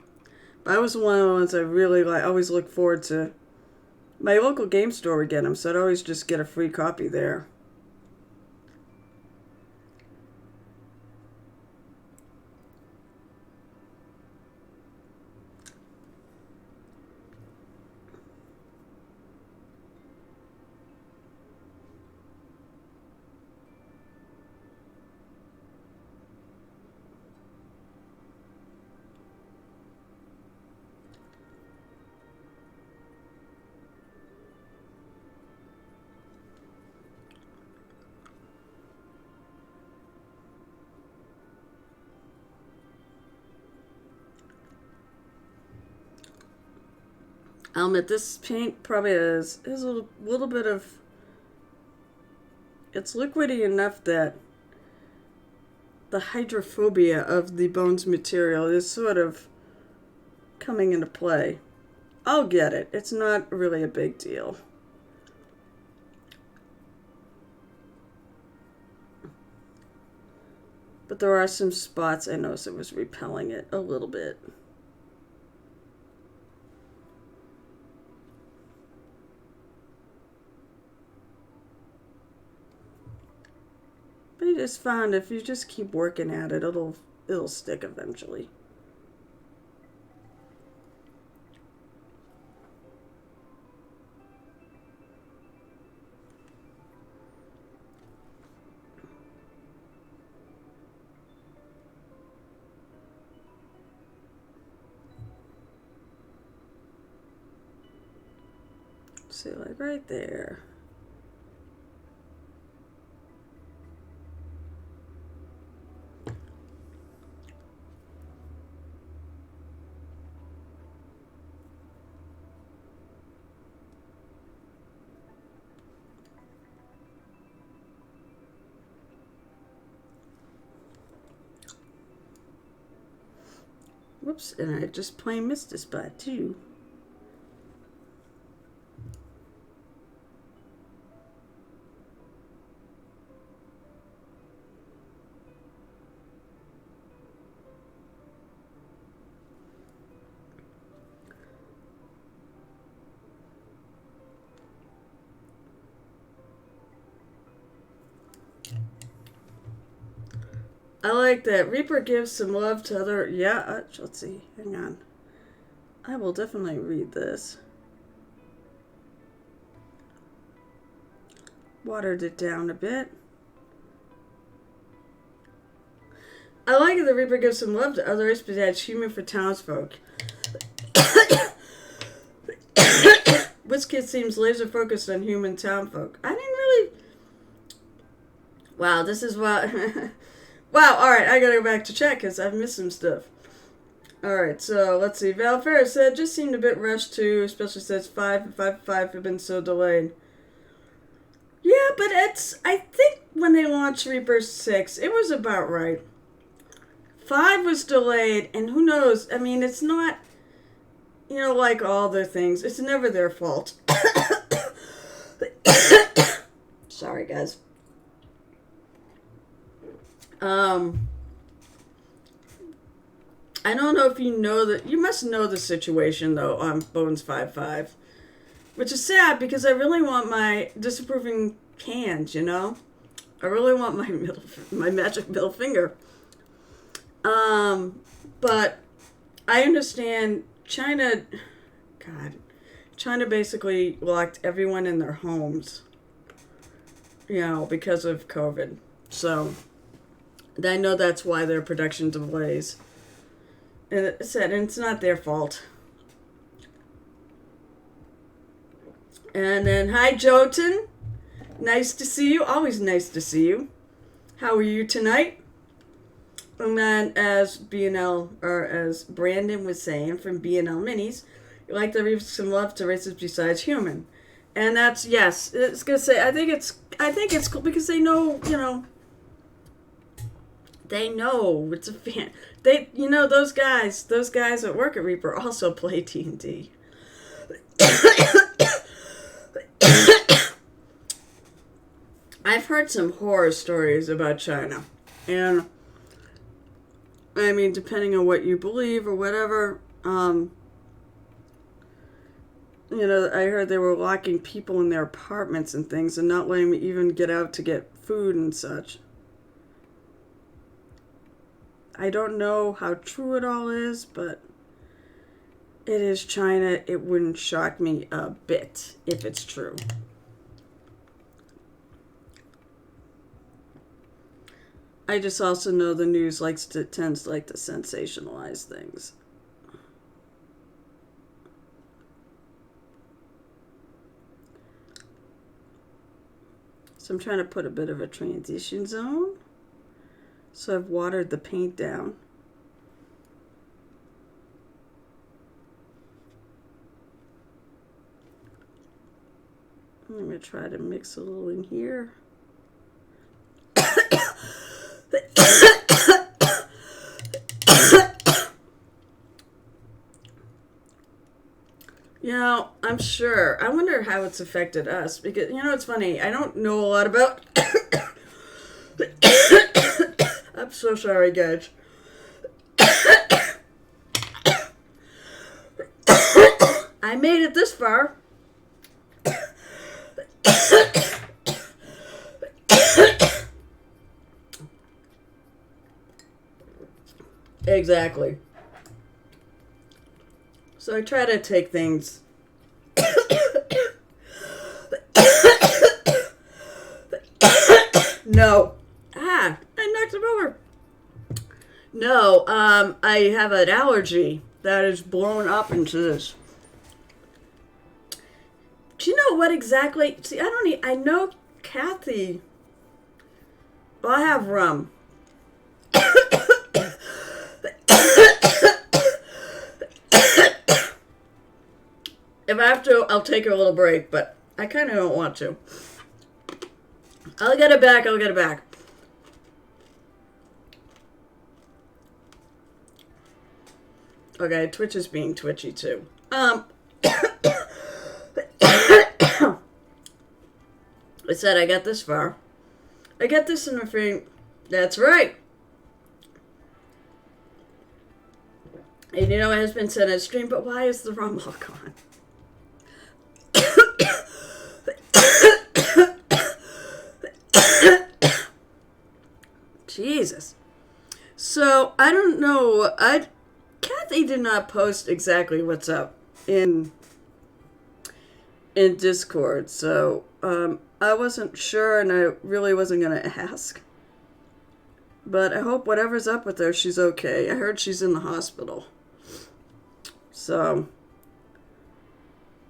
But I was one of the ones I really always look forward to. My local game store would get them, so I'd always just get a free copy there. I'll admit, this paint probably is a little bit of... It's liquidy enough that the hydrophobia of the bones material is sort of coming into play. I'll get it. It's not really a big deal. But there are some spots I noticed it was repelling it a little bit. But I just found if you just keep working at it, it'll stick eventually. See, like right there. Whoops, and I just plain missed a spot too. I like that. Reaper gives some love to other... Yeah, let's see. Hang on. I will definitely read this. Watered it down a bit. I like it. The Reaper gives some love to others, but that's human for townsfolk. WizKid seems laser focused on human townfolk. I didn't really... Wow, this is what... Wow, alright, I gotta go back to chat because I've missed some stuff. Alright, so let's see. Val Ferris said, just seemed a bit rushed too, especially since 5 and 5 have been so delayed. Yeah, but I think when they launched Reaper 6, it was about right. 5 was delayed, and who knows, I mean, it's not, you know, like all their things, it's never their fault. Sorry, guys. I don't know if you know that. You must know the situation though on Bones 5-5, which is sad because I really want my disapproving hands. You know, I really want my magic middle finger. But I understand China. God, China basically locked everyone in their homes. You know, because of COVID. So. I know that's why their production delays. And it's not their fault. And then, hi, Jotun. Nice to see you. Always nice to see you. How are you tonight? And then, as BNL, or as Brandon was saying from BNL Minis, you like to leave some love to races besides human. And that's, yes, it's gonna say, I think it's cool because they know, you know, they know it's a fan. They, you know, those guys that work at Reaper also play D&D. I've heard some horror stories about China. And, I mean, depending on what you believe or whatever, you know, I heard they were locking people in their apartments and things and not letting them even get out to get food and such. I don't know how true it all is, but it is China. It wouldn't shock me a bit if it's true. I just also know the news tends to like to sensationalize things. So I'm trying to put a bit of a transition zone. So I've watered the paint down. I'm going to try to mix a little in here. You know, I'm sure. I wonder how it's affected us. Because, you know, it's funny. I don't know a lot about... I'm so sorry, guys. I made it this far. Exactly. So I try to take things... No. I knocked him over. No, I have an allergy that is blown up into this. Do you know what exactly? See, I know Kathy. Well, I have rum. If I have to, I'll take a little break, but I kind of don't want to. I'll get it back. Okay, Twitch is being twitchy too. I said I got this far. I got this in the frame. That's right. And you know it has been said on stream, but why is the rum all gone? Jesus. So I don't know. Kathy did not post exactly what's up in Discord, so I wasn't sure, and I really wasn't gonna ask. But I hope whatever's up with her, she's okay. I heard she's in the hospital, so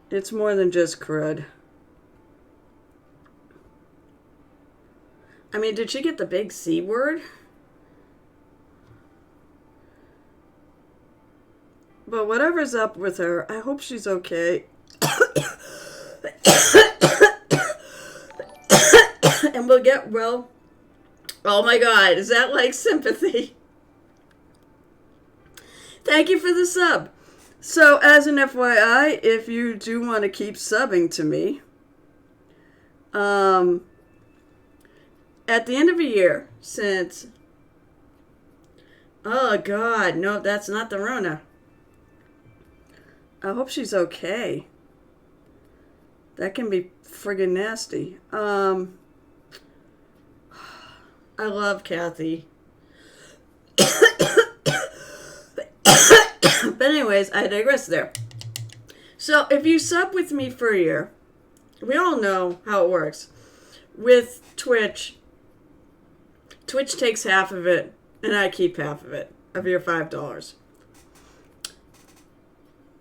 it's more than just crud. I mean, did she get the big C word? But whatever's up with her, I hope she's okay. And we'll get well. Oh my God, is that like sympathy? Thank you for the sub. So, as an FYI, if you do want to keep subbing to me, at the end of a year, since... Oh, God. No, that's not the Rona. I hope she's okay. That can be friggin' nasty. I love Kathy. But anyways, I digress there. So, if you sub with me for a year, we all know how it works. With Twitch takes half of it, and I keep half of it, of your $5.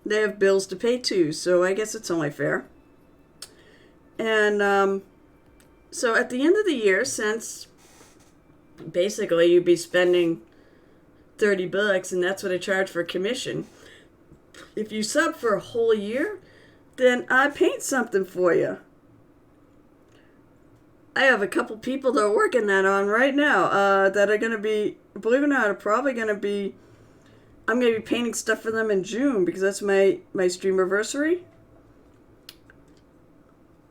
They have bills to pay too, so I guess it's only fair. And so at the end of the year, since basically you'd be spending $30 and that's what I charge for commission, if you sub for a whole year, then I paint something for you. I have a couple people that are working that on right now that are going to be, believe it or not, I'm going to be painting stuff for them in June because that's my streamiversary.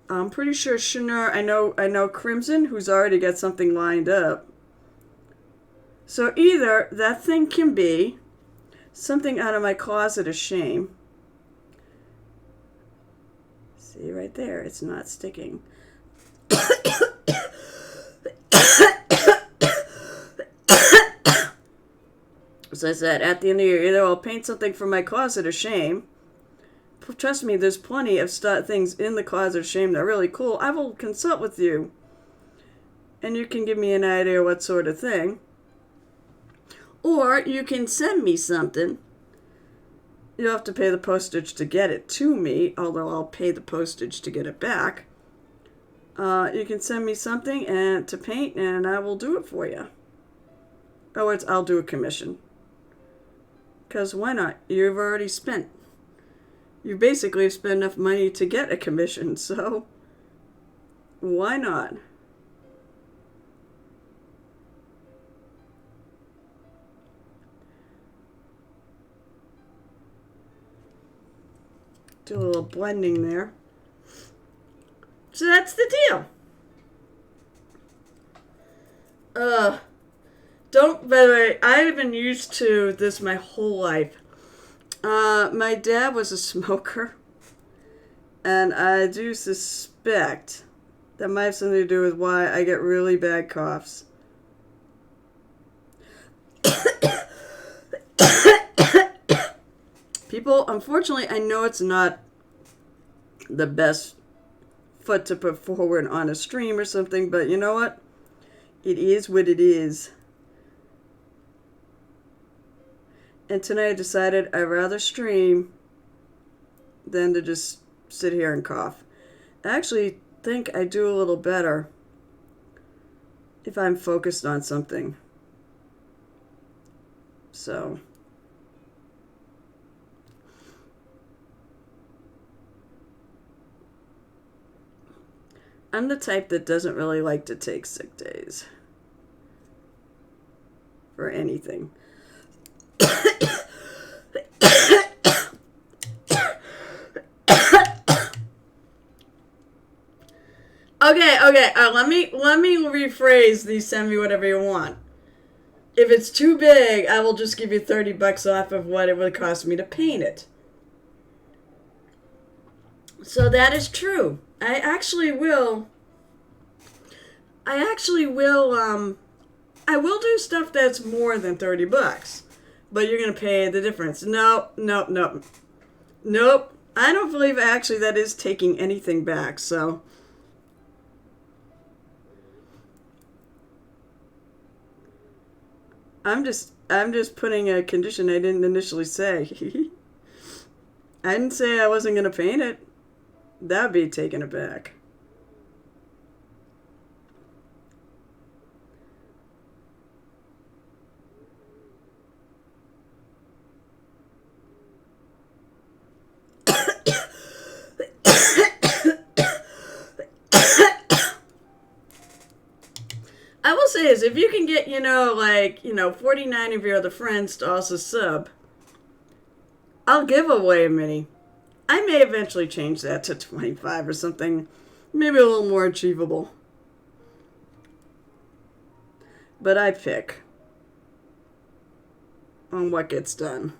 I'm pretty sure Shinar, I know Crimson, who's already got something lined up. So either that thing can be something out of my closet of shame. See right there, it's not sticking. As I said, at the end of the year, either I'll paint something from my closet of shame. Trust me, there's plenty of things in the closet of shame that are really cool. I will consult with you, and you can give me an idea what sort of thing. Or you can send me something. You'll have to pay the postage to get it to me, although I'll pay the postage to get it back. You can send me something and to paint, and I will do it for you. In other words, I'll do a commission. Because why not? You've already spent. You basically have spent enough money to get a commission, so why not? Do a little blending there. So that's the deal. By the way, I've been used to this my whole life. My dad was a smoker, and I do suspect that might have something to do with why I get really bad coughs. People, unfortunately, I know it's not the best foot to put forward on a stream or something, but you know what? It is what it is. And tonight I decided I'd rather stream than to just sit here and cough. actually think I do a little better if I'm focused on something. So, I'm the type that doesn't really like to take sick days for anything. Okay. Let me rephrase the send me whatever you want. If it's too big, I will just give you $30 off of what it would cost me to paint it. So that is true. I actually will do stuff that's more than $30, but you're gonna pay the difference. Nope. I don't believe actually that is taking anything back. So. I'm just putting a condition I didn't initially say. I didn't say I wasn't going to paint it. That'd be taking it back. I will say is if you can get, 49 of your other friends to also sub, I'll give away a mini. I may eventually change that to 25 or something, maybe a little more achievable. But I pick on what gets done.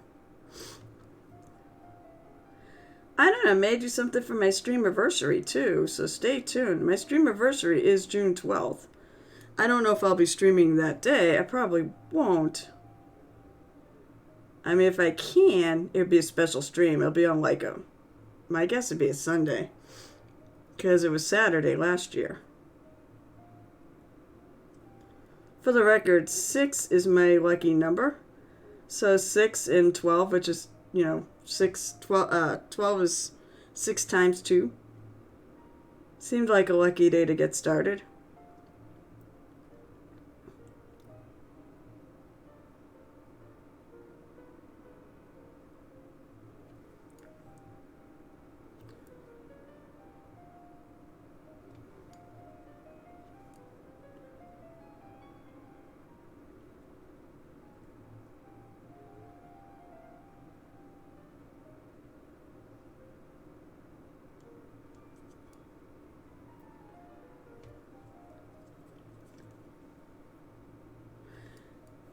I don't know, I may do something for my streamiversary too, so stay tuned. My streamiversary is June 12th. I don't know if I'll be streaming that day. I probably won't. I mean, if I can, it would be a special stream. It'll be on my guess would be a Sunday. Because it was Saturday last year. For the record, 6 is my lucky number. So 6 and 12, which is, 12 is 6 times 2. Seemed like a lucky day to get started.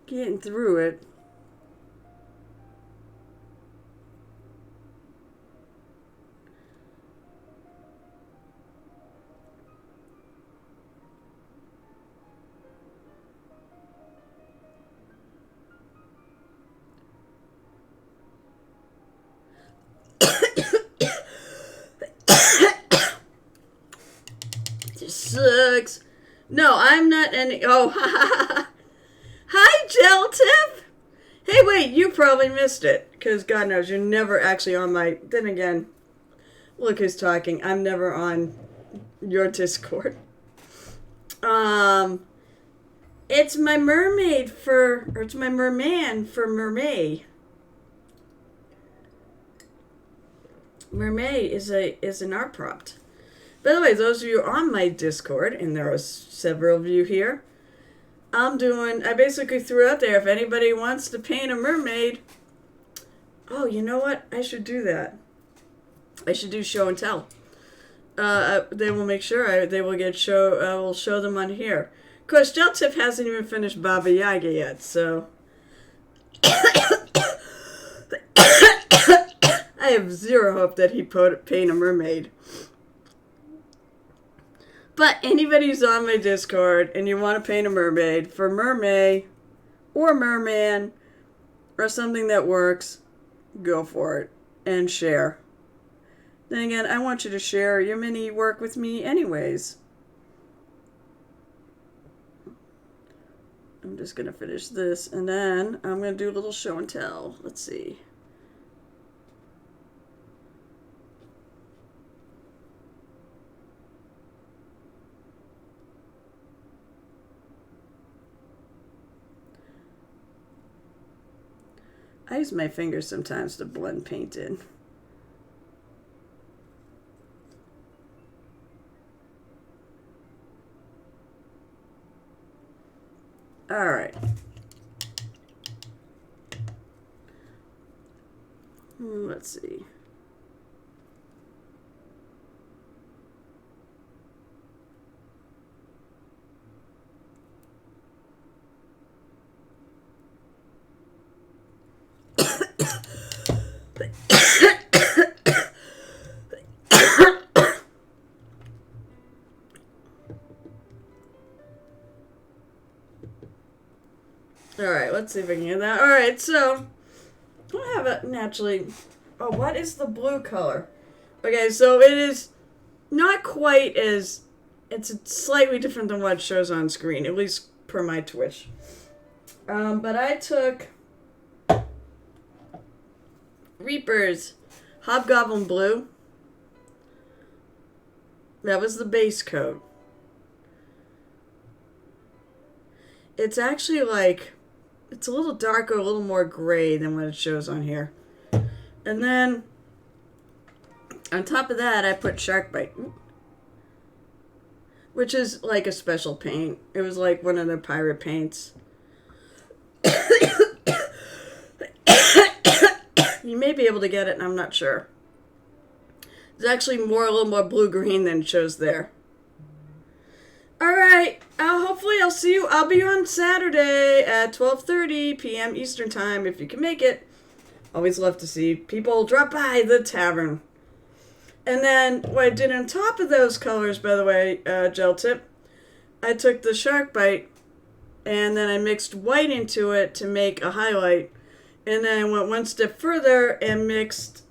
Getting through it. This sucks. No, I'm not any. Oh, hi, Gel Tip. Hey, wait, you probably missed it. Because God knows, you're never actually on my... Then again, look who's talking. I'm never on your Discord. It's my mermaid it's my merman for MerMay. MerMay is an art prompt. By the way, those of you on my Discord, and there are several of you here, I basically threw out there, if anybody wants to paint a mermaid, oh, you know what? I should do that. I should do show and tell. They will make sure they will get I will show them on here. Of course, Gel Tip hasn't even finished Baba Yaga yet, so. I have zero hope that he paint a mermaid. But anybody who's on my Discord and you want to paint a mermaid for MerMay or Merman or something that works, go for it and share. Then again, I want you to share your mini work with me anyways. I'm just going to finish this and then I'm going to do a little show and tell. Let's see. I use my fingers sometimes to blend paint in. All right. Let's see. Alright, let's see if I can get that. Alright, so I have it naturally. Oh, what is the blue color? Okay, so it is not quite as. It's slightly different than what shows on screen, at least per my Twitch. But I took Reaper's Hobgoblin Blue. That was the base coat. It's actually like, it's a little darker, a little more gray than what it shows on here. And then, on top of that, I put Sharkbite, which is like a special paint. It was like one of the pirate paints. You may be able to get it, and I'm not sure. It's actually a little more blue-green than it shows there. Alright, hopefully I'll see you. I'll be on Saturday at 12:30 p.m. Eastern Time, if you can make it. Always love to see people drop by the tavern. And then, what I did on top of those colors, by the way, gel tip, I took the Sharkbite, and then I mixed white into it to make a highlight. And then I went one step further and mixed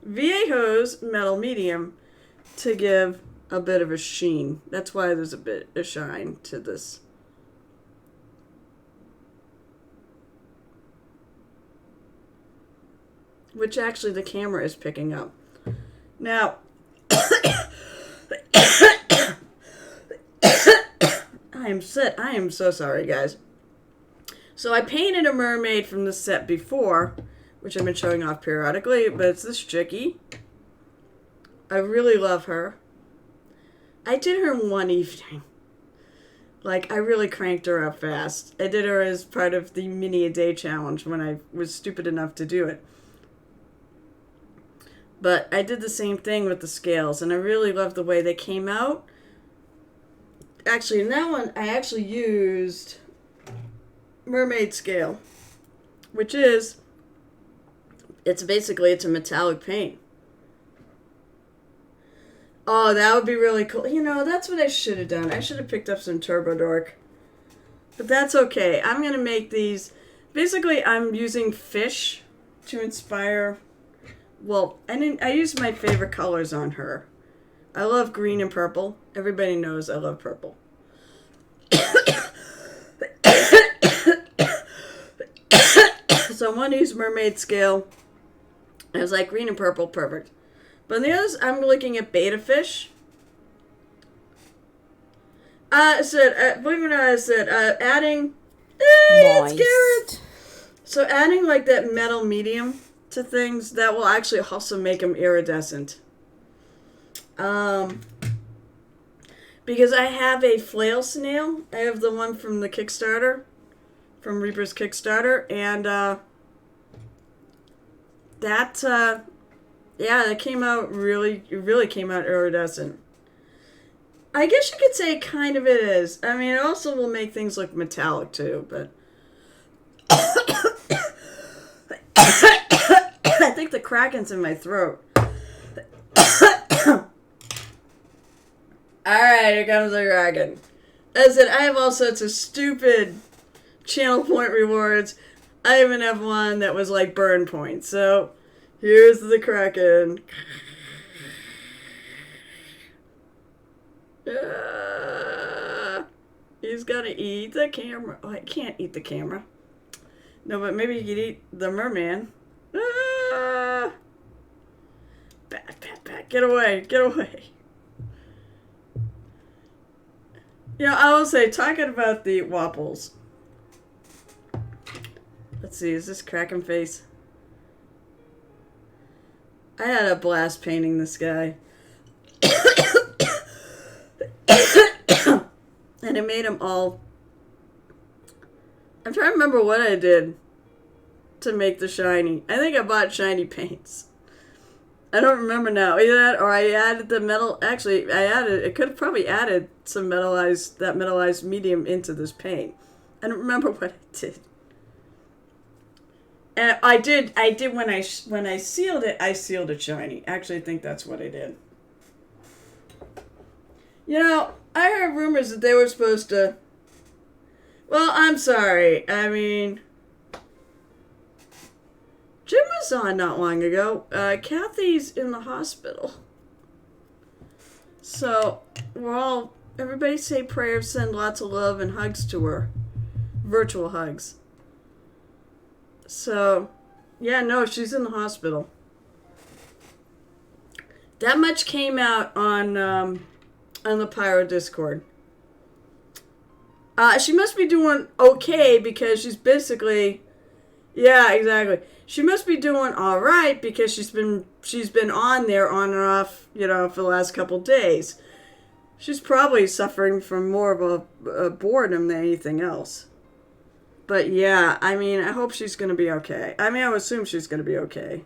Viejo's Metal Medium to give a bit of a sheen. That's why there's a bit of shine to this. Which actually the camera is picking up. Now, I am so sorry, guys. So I painted a mermaid from the set before, which I've been showing off periodically, but it's this chickie. I really love her. I did her in one evening. Like, I really cranked her up fast. I did her as part of the mini a day challenge when I was stupid enough to do it. But I did the same thing with the scales, and I really love the way they came out. Actually, in that one, I actually used Mermaid scale, which is, it's a metallic paint. Oh, that would be really cool. You know, that's what I should have done. I should have picked up some Turbo Dork. But that's okay. I'm going to make these. Basically, I'm using fish to inspire. Well, I used my favorite colors on her. I love green and purple. Everybody knows I love purple. So I want to use Mermaid scale. I was like, green and purple, perfect. But the others, I'm looking at beta fish. Believe it or not, I said, adding, it's Garrett. So adding like that metal medium to things, that will actually also make them iridescent. Because I have a flail snail. I have the one from the Kickstarter, from Reaper's Kickstarter, and that came out it really came out iridescent. I guess you could say kind of it is. I mean, it also will make things look metallic too, but I think the Kraken's in my throat. Alright, here comes the Kraken. As I said, I have all sorts of stupid channel point rewards. I even have one that was like burn points. So, here's the Kraken. He's gonna eat the camera. Oh, I can't eat the camera. No, but maybe he could eat the merman. Back. Get away. Yeah, I will say, talking about the waffles. Let's Let's see, is this Kraken Face? I had a blast painting this guy. And it made them all... I'm trying to remember what I did to make the shiny. I think I bought shiny paints. I don't remember now. Either that or I added the metal... Actually, I could have probably added some metallized medium into this paint. I don't remember what I did. And I did when I sealed it, I sealed it shiny. Actually, I think that's what I did. You know, I heard rumors that they were supposed to... Well, I'm sorry. I mean... Jim was on not long ago. Kathy's in the hospital. So, everybody say prayers, send lots of love and hugs to her. Virtual hugs. So, yeah, no, she's in the hospital. That much came out on the Pyro Discord. She must be doing okay because she's basically... Yeah, exactly. She must be doing all right because she's been on there on and off, for the last couple days. She's probably suffering from more of a boredom than anything else. But yeah, I mean, I hope she's going to be okay. I mean, I would assume she's going to be okay.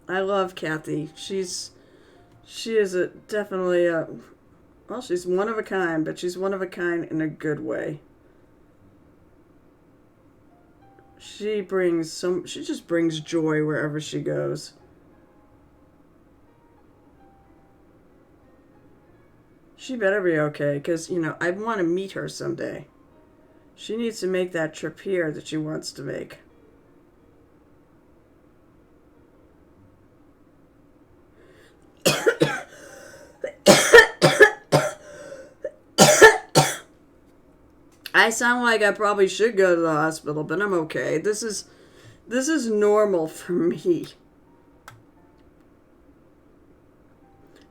I love Kathy. She is definitely well, she's one of a kind, but she's one of a kind in a good way. She just brings joy wherever she goes. She better be okay, because, I want to meet her someday. She needs to make that trip here that she wants to make. I sound like I probably should go to the hospital, but I'm okay. This is normal for me.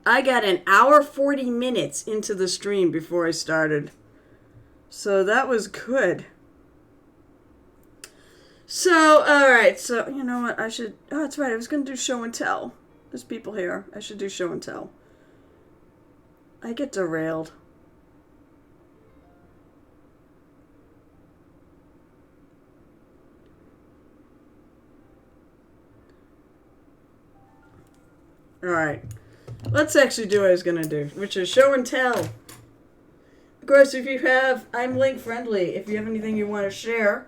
I got an hour 40 minutes into the stream before I started. So that was good. So, alright. So, you know what? Oh, that's right. I was going to do show and tell. There's people here. I should do show and tell. I get derailed. Alright. Let's actually do what I was going to do, which is show and tell. Of course, I'm link friendly. If you have anything you want to share,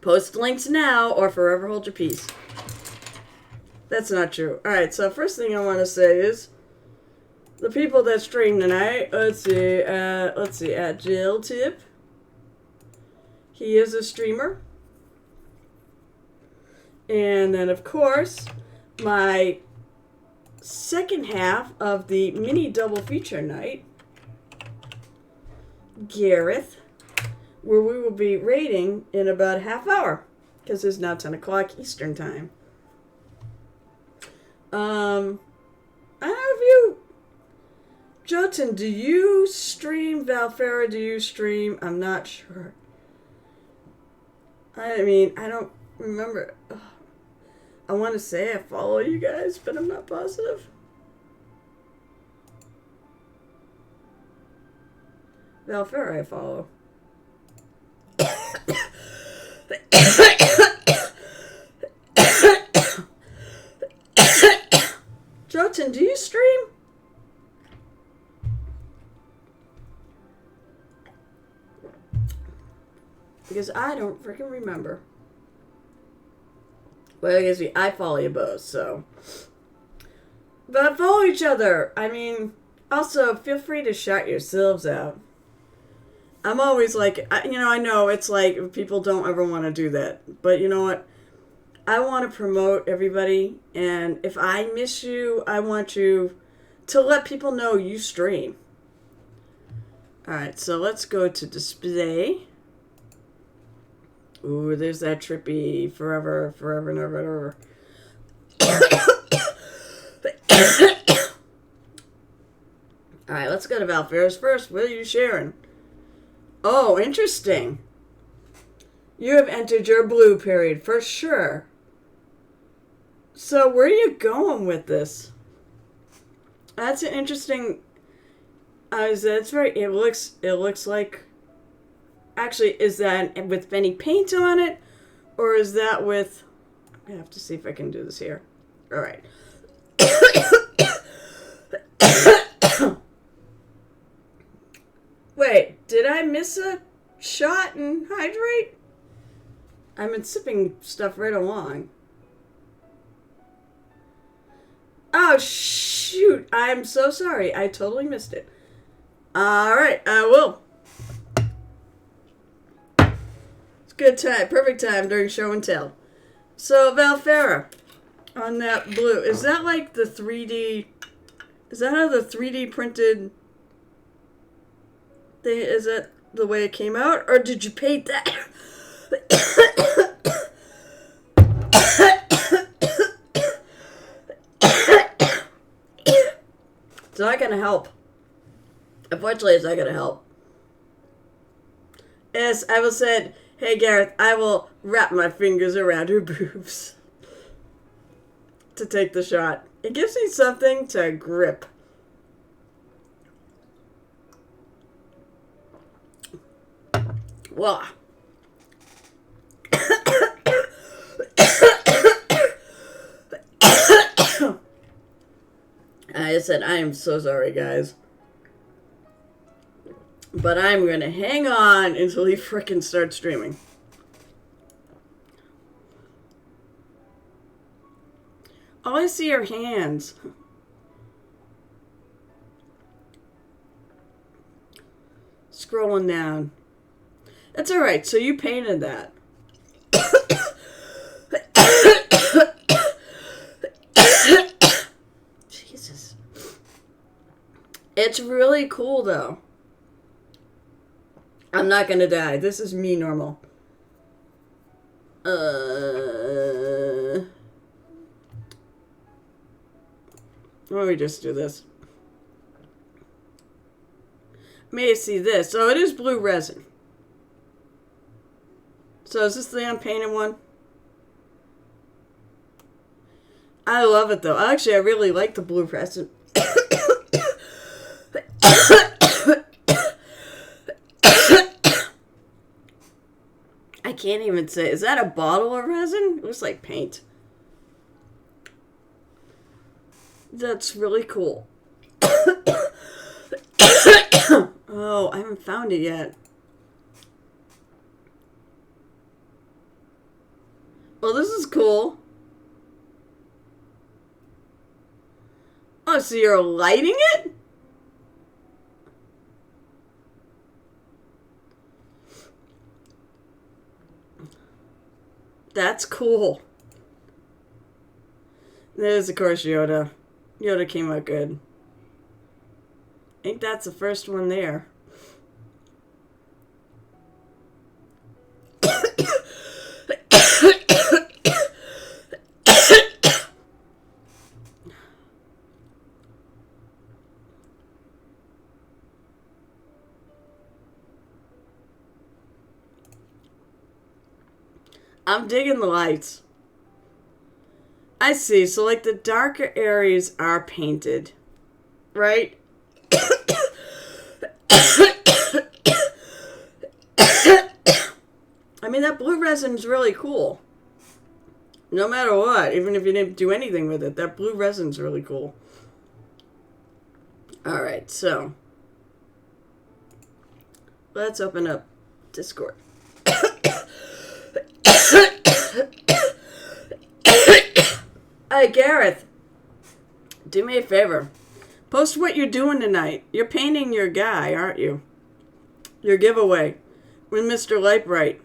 post links now or forever hold your peace. That's not true. Alright, so first thing I want to say is the people that stream tonight. Let's see, at Jill Tip. He is a streamer. And then, of course, my second half of the mini double feature night, Gareth, where we will be raiding in about a half hour, because it's now 10 o'clock Eastern time. I don't know if you... Jotun, do you stream? Valfera, do you stream? I'm not sure. I mean, I don't remember... I want to say I follow you guys, but I'm not positive. Valfera I follow. Jotun, do you stream? Because I don't freaking remember. Well, I guess I follow you both, so. But follow each other. I mean, also, feel free to shout yourselves out. I'm always like, I know it's like people don't ever want to do that. But you know what? I want to promote everybody. And if I miss you, I want you to let people know you stream. Alright, so let's go to display. Ooh, there's that trippy forever and ever. Alright, let's go to Valfera's first. What are you sharing? Oh, interesting. You have entered your blue period, for sure. So, where are you going with this? That's an interesting... that's very... It looks like... Actually, is that with any paint on it? Or is that with... I have to see if I can do this here. Alright. Wait, did I miss a shot and hydrate? I've been sipping stuff right along. Oh, shoot. I'm so sorry. I totally missed it. Alright, I will. It's good time. Perfect time during show and tell. So, Valfera, on that blue, is that like the 3D... Is that how the 3D printed thing... Is that the way it came out? Or did you paint that? It's not going to help. Unfortunately, it's not going to help. Yes, I will say, hey Gareth, I will wrap my fingers around her boobs to take the shot. It gives me something to grip. Well, I said, I am so sorry, guys. But I'm going to hang on until he frickin' starts streaming. All I see are hands. Scrolling down. That's alright, so you painted that. Jesus. It's really cool, though. I'm not gonna die. This is me normal. Let me just do this. May I see this? So it is blue resin. So is this the unpainted one? I love it though. Actually, I really like the blue resin. I can't even say. Is that a bottle of resin? It looks like paint. That's really cool. Oh, I haven't found it yet. Well, this is cool. Oh, so you're lighting it? That's cool. There's, of course, Yoda. Yoda came out good. I think that's the first one there. I'm digging the lights. I see. So, like, the darker areas are painted, right? I mean, that blue resin's really cool. No matter what, even if you didn't do anything with it, that blue resin's really cool. Alright, so let's open up Discord. Hey, Gareth, do me a favor. Post what you're doing tonight. You're painting your guy, aren't you? Your giveaway with Mr. Lightbright.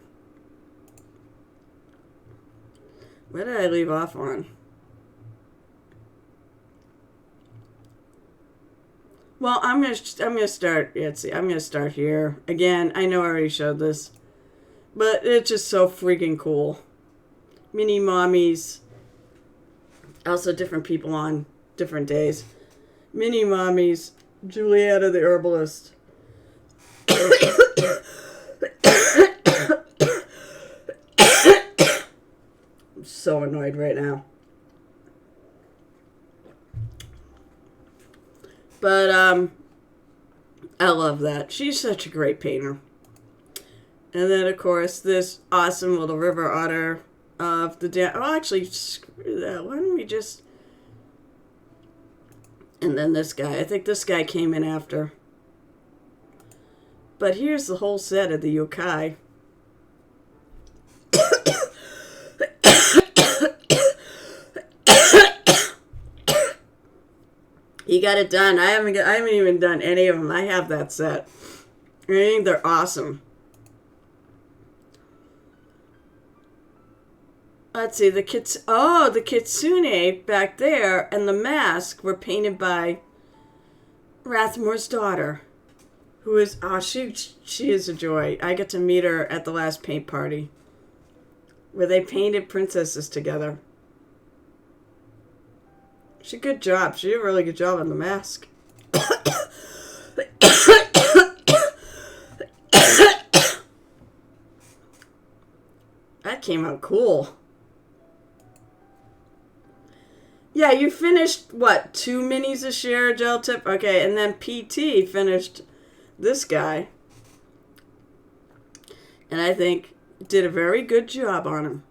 Where did I leave off on? Well, I'm gonna start. Yeah, let's see. I'm gonna start here again. I know I already showed this, but it's just so freaking cool. Mini mommies. Also, different people on different days. Mini mommies Juliana the herbalist. I'm so annoyed right now. But, I love that. She's such a great painter. And then, of course, this awesome little river otter of the dam. Oh, actually, screw that. Why don't we just... And then this guy. I think this guy came in after. But here's the whole set of the yokai. He got it done. I haven't even done any of them. I have that set. I think they're awesome. Let's see, the kitsune back there and the mask were painted by Rathmore's daughter, who is she is a joy. I get to meet her at the last paint party, where they painted princesses together. She did a good job. She did a really good job on the mask. That came out cool. Yeah, you finished, what, 2 minis this year, Gel Tip? Okay, and then PT finished this guy. And I think did a very good job on him.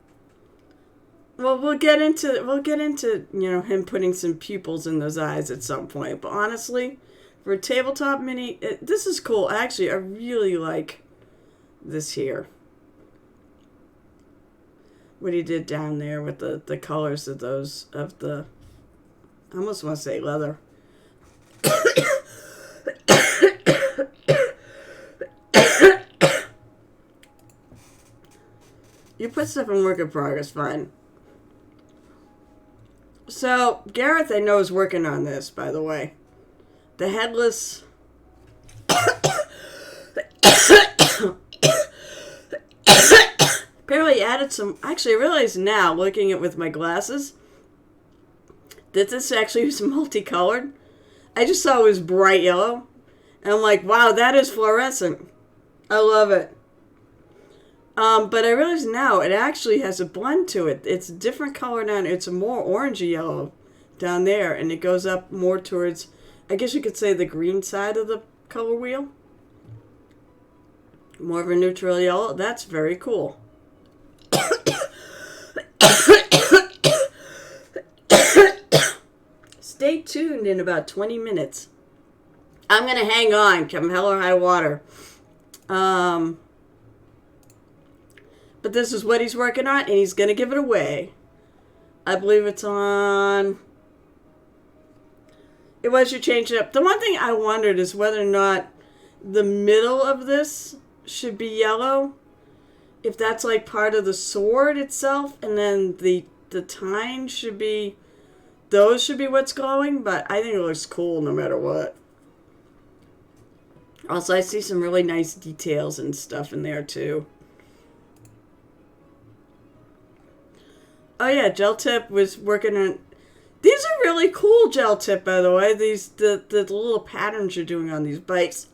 Well, we'll get into him putting some pupils in those eyes at some point. But honestly, for a tabletop mini, this is cool. Actually, I really like this here. What he did down there with the colors of those, of the, I almost want to say leather. You put stuff in work in progress, fine. So, Gareth, I know, is working on this, by the way. The headless... Apparently added some... Actually, I realize now, looking at it with my glasses, that this actually was multicolored. I just saw it was bright yellow. And I'm like, wow, that is fluorescent. I love it. But I realize now it actually has a blend to it. It's a different color down. It's a more orangey yellow down there. And it goes up more towards, I guess you could say, the green side of the color wheel. More of a neutral yellow. That's very cool. Stay tuned in about 20 minutes. I'm going to hang on, come hell or high water. But this is what he's working on, and he's going to give it away. I believe it's on... It was, you changed it up. The one thing I wondered is whether or not the middle of this should be yellow. If that's like part of the sword itself, and then the tine should be... Those should be what's glowing, but I think it looks cool no matter what. Also, I see some really nice details and stuff in there, too. Oh, yeah, Gel Tip was working on... These are really cool, Gel Tip, by the way. These the little patterns you're doing on these bikes.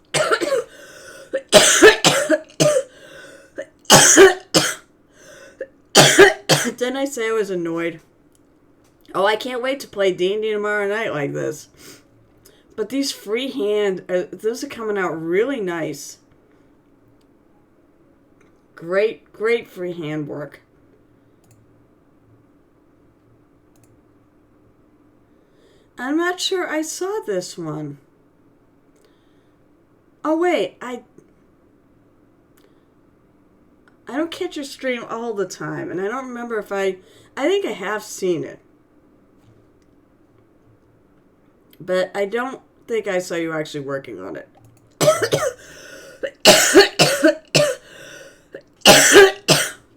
Didn't I say I was annoyed? Oh, I can't wait to play D&D tomorrow night like this. But these freehand, those are coming out really nice. Great, great freehand work. I'm not sure I saw this one. Oh, wait, I don't catch your stream all the time, and I don't remember if I think I have seen it. But I don't think I saw you actually working on it.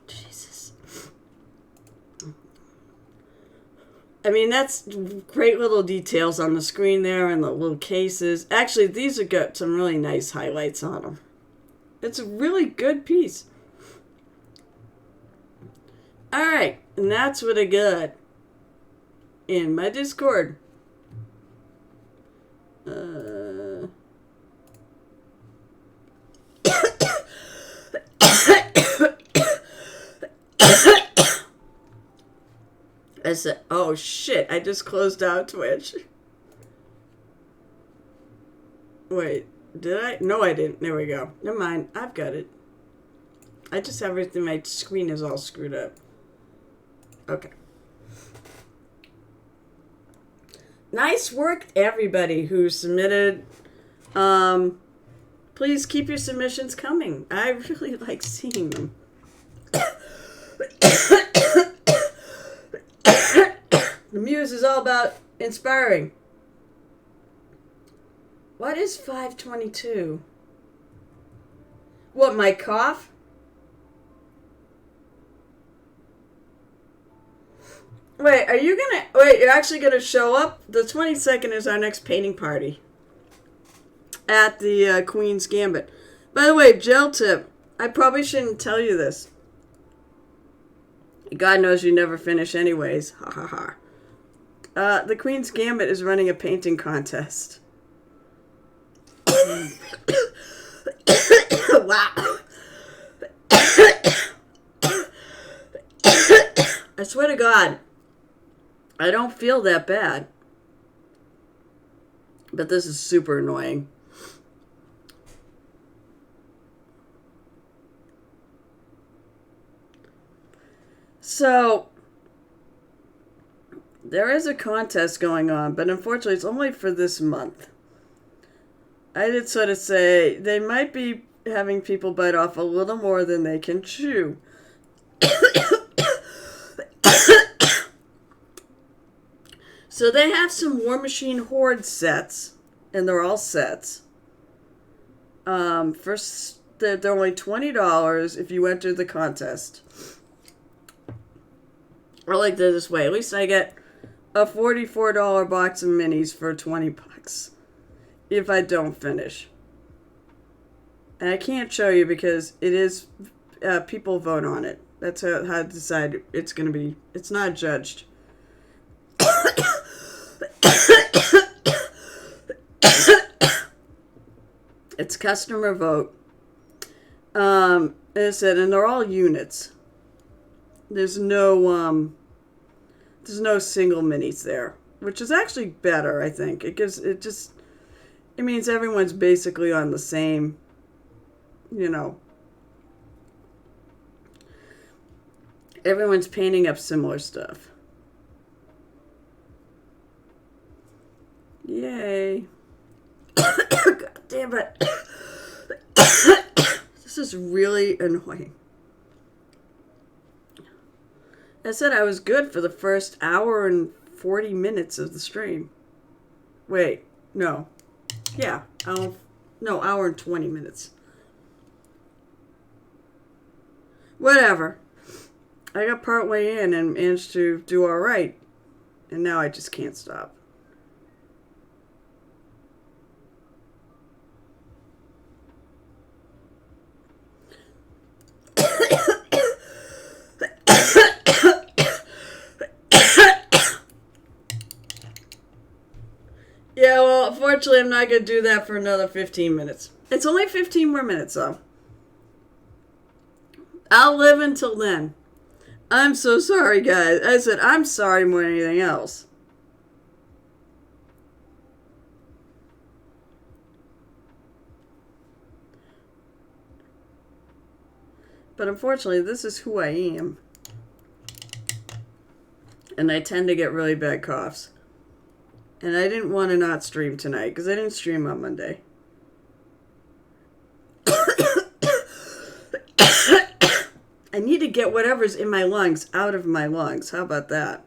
Jesus. I mean, that's great little details on the screen there and the little cases. Actually, these have got some really nice highlights on them. It's a really good piece. Alright, and that's what I got in my Discord. I said, oh shit, I just closed out Twitch. Wait, did I? No, I didn't. There we go. Never mind. I've got it. I just have everything. My screen is all screwed up. Okay. Nice work, everybody who submitted. Please keep your submissions coming. I really like seeing them. The Muse is all about inspiring. What is 522? What, my cough? Wait, are you gonna... Wait, you're actually gonna show up? The 22nd is our next painting party. At the Queen's Gambit. By the way, gel tip. I probably shouldn't tell you this. God knows you never finish anyways. Ha ha ha. The Queen's Gambit is running a painting contest. Wow. I swear to God, I don't feel that bad. But this is super annoying. So, there is a contest going on, but unfortunately it's only for this month. I did sort of say they might be having people bite off a little more than they can chew. So they have some War Machine Horde sets, and they're all sets. First, they're only $20 if you enter the contest. I like that this way. At least I get a $44 box of minis for $20 if I don't finish. And I can't show you because it is people vote on it. That's how I decide it's going to be. It's not judged. It's customer vote. As I said, and they're all units. There's no single minis there, which is actually better, I think. It means everyone's basically on the same, everyone's painting up similar stuff. Yay. God damn it. This is really annoying. I said I was good for the first hour and 40 minutes of the stream. Wait, no. Yeah, hour and 20 minutes. Whatever. I got partway in and managed to do alright. And now I just can't stop. Yeah, well, unfortunately, I'm not going to do that for another 15 minutes. It's only 15 more minutes, though. I'll live until then. I'm so sorry, guys. I said, I'm sorry more than anything else. But unfortunately, this is who I am. And I tend to get really bad coughs. And I didn't want to not stream tonight, because I didn't stream on Monday. I need to get whatever's in my lungs out of my lungs. How about that?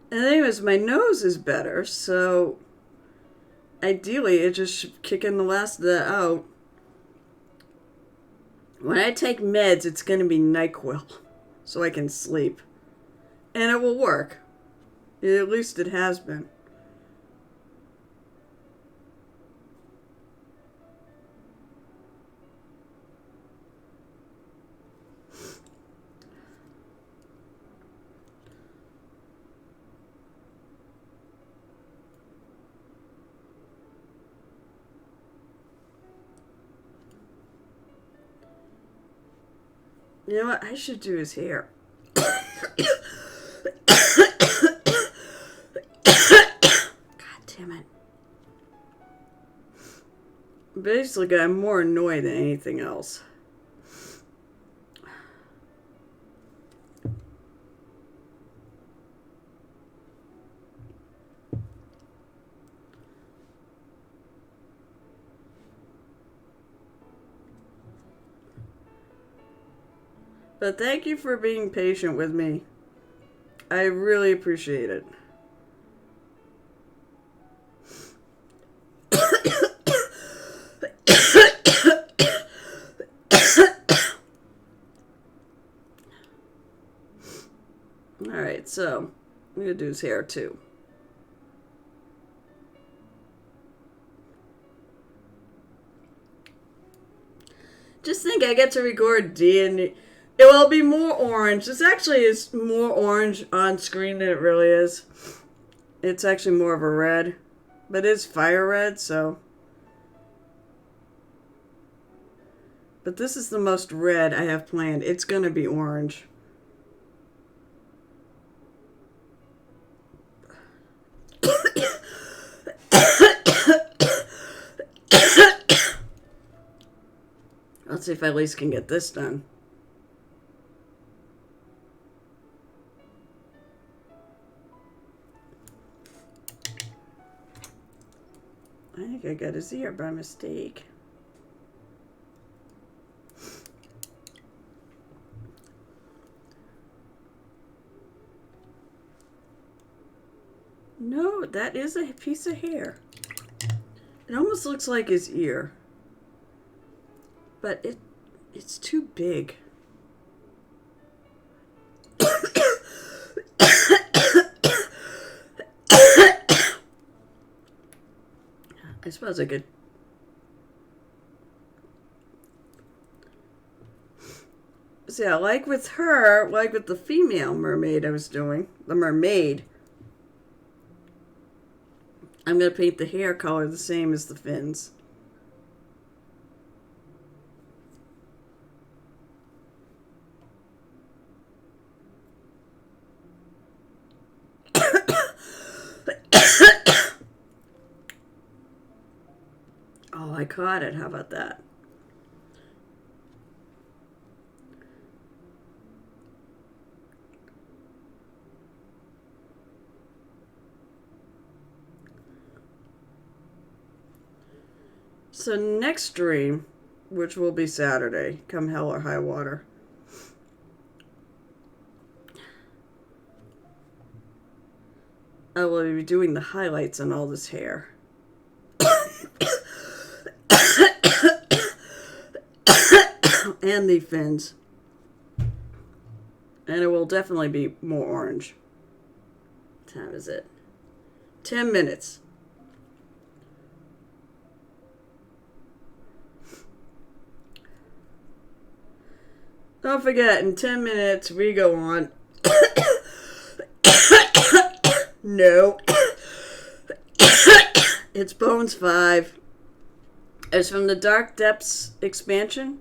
And the thing is, my nose is better, so ideally it just should kick in the last of that out. When I take meds, it's going to be NyQuil, so I can sleep. And it will work. At least it has been. You know what? I should do his hair. God damn it. Basically, I'm more annoyed than anything else. But thank you for being patient with me. I really appreciate it. Alright, so I'm going to do his hair too. Just think I get to record D and it will be more orange. This actually is more orange on screen than it really is. It's actually more of a red. But it's fire red, so. But this is the most red I have planned. It's going to be orange. Let's see if I at least can get this done. I think I got his ear by mistake. No, that is a piece of hair. It almost looks like his ear. But it's too big. I suppose I could. See, I like with her, like with the female mermaid I was doing, the mermaid, I'm going to paint the hair color the same as the fins. Oh, I caught it. How about that? So next stream, which will be Saturday, come hell or high water, I will be doing the highlights on all this hair. And the fins. And it will definitely be more orange. What time is it? 10 minutes. Don't forget, in 10 minutes we go on. No. It's Bones 5. It's from the Dark Depths expansion.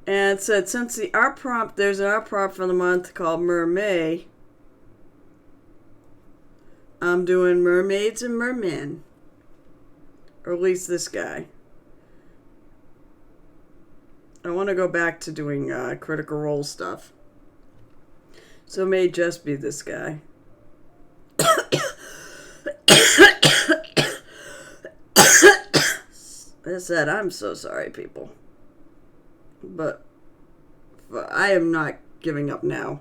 And it said, since the art prompt, there's an art prompt for the month called MerMay, I'm doing mermaids and mermen. Or at least this guy. I want to go back to doing Critical Role stuff. So it may just be this guy. As I said, I'm so sorry, people. But I am not giving up now.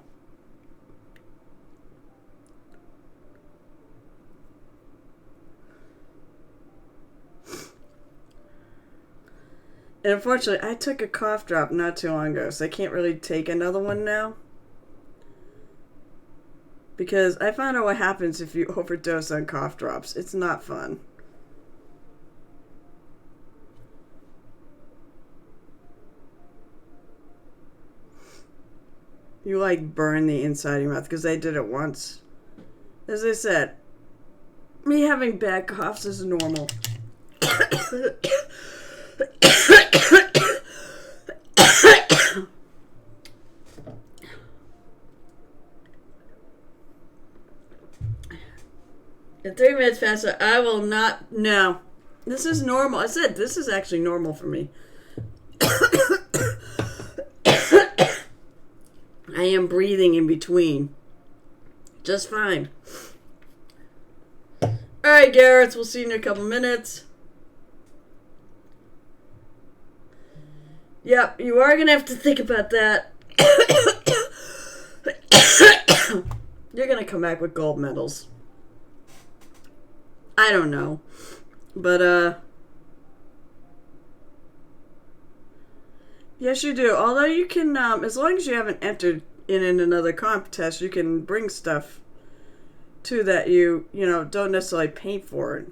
And unfortunately, I took a cough drop not too long ago, so I can't really take another one now. Because I found out what happens if you overdose on cough drops. It's not fun. You like burn the inside of your mouth, because I did it once. As I said, me having bad coughs is normal. In 3 minutes faster, I will not. No. This is normal. I said this is actually normal for me. I am breathing in between. Just fine. Alright, Garrett, we'll see you in a couple minutes. Yep, you are going to have to think about that. You're going to come back with gold medals. I don't know. But, yes, you do. Although you can, as long as you haven't entered in another contest, you can bring stuff to that you don't necessarily pay for it.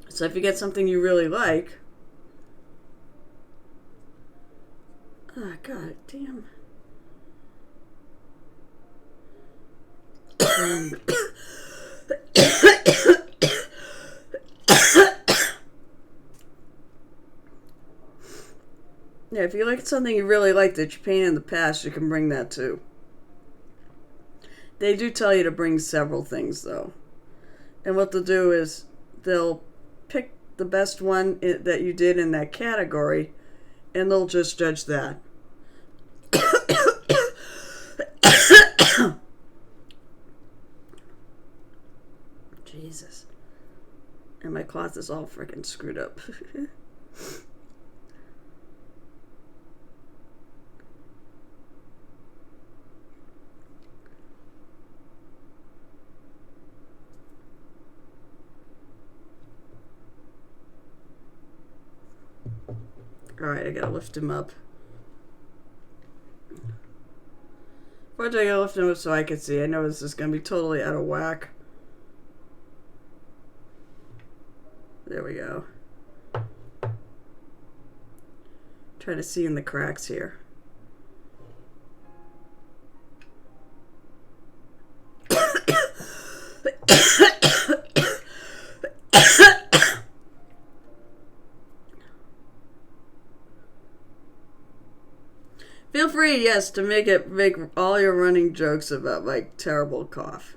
So if you get something you really like. Oh, God damn. Yeah, if you like something you really like that you painted in the past, you can bring that too. They do tell you to bring several things, though. And what they'll do is they'll pick the best one that you did in that category, and they'll just judge that. Jesus. And my cloth is all freaking screwed up. Alright, I gotta lift him up. First, I gotta lift him up so I can see. I know this is gonna be totally out of whack. There we go. Try to see in the cracks here. Feel free, yes, to make all your running jokes about my terrible cough.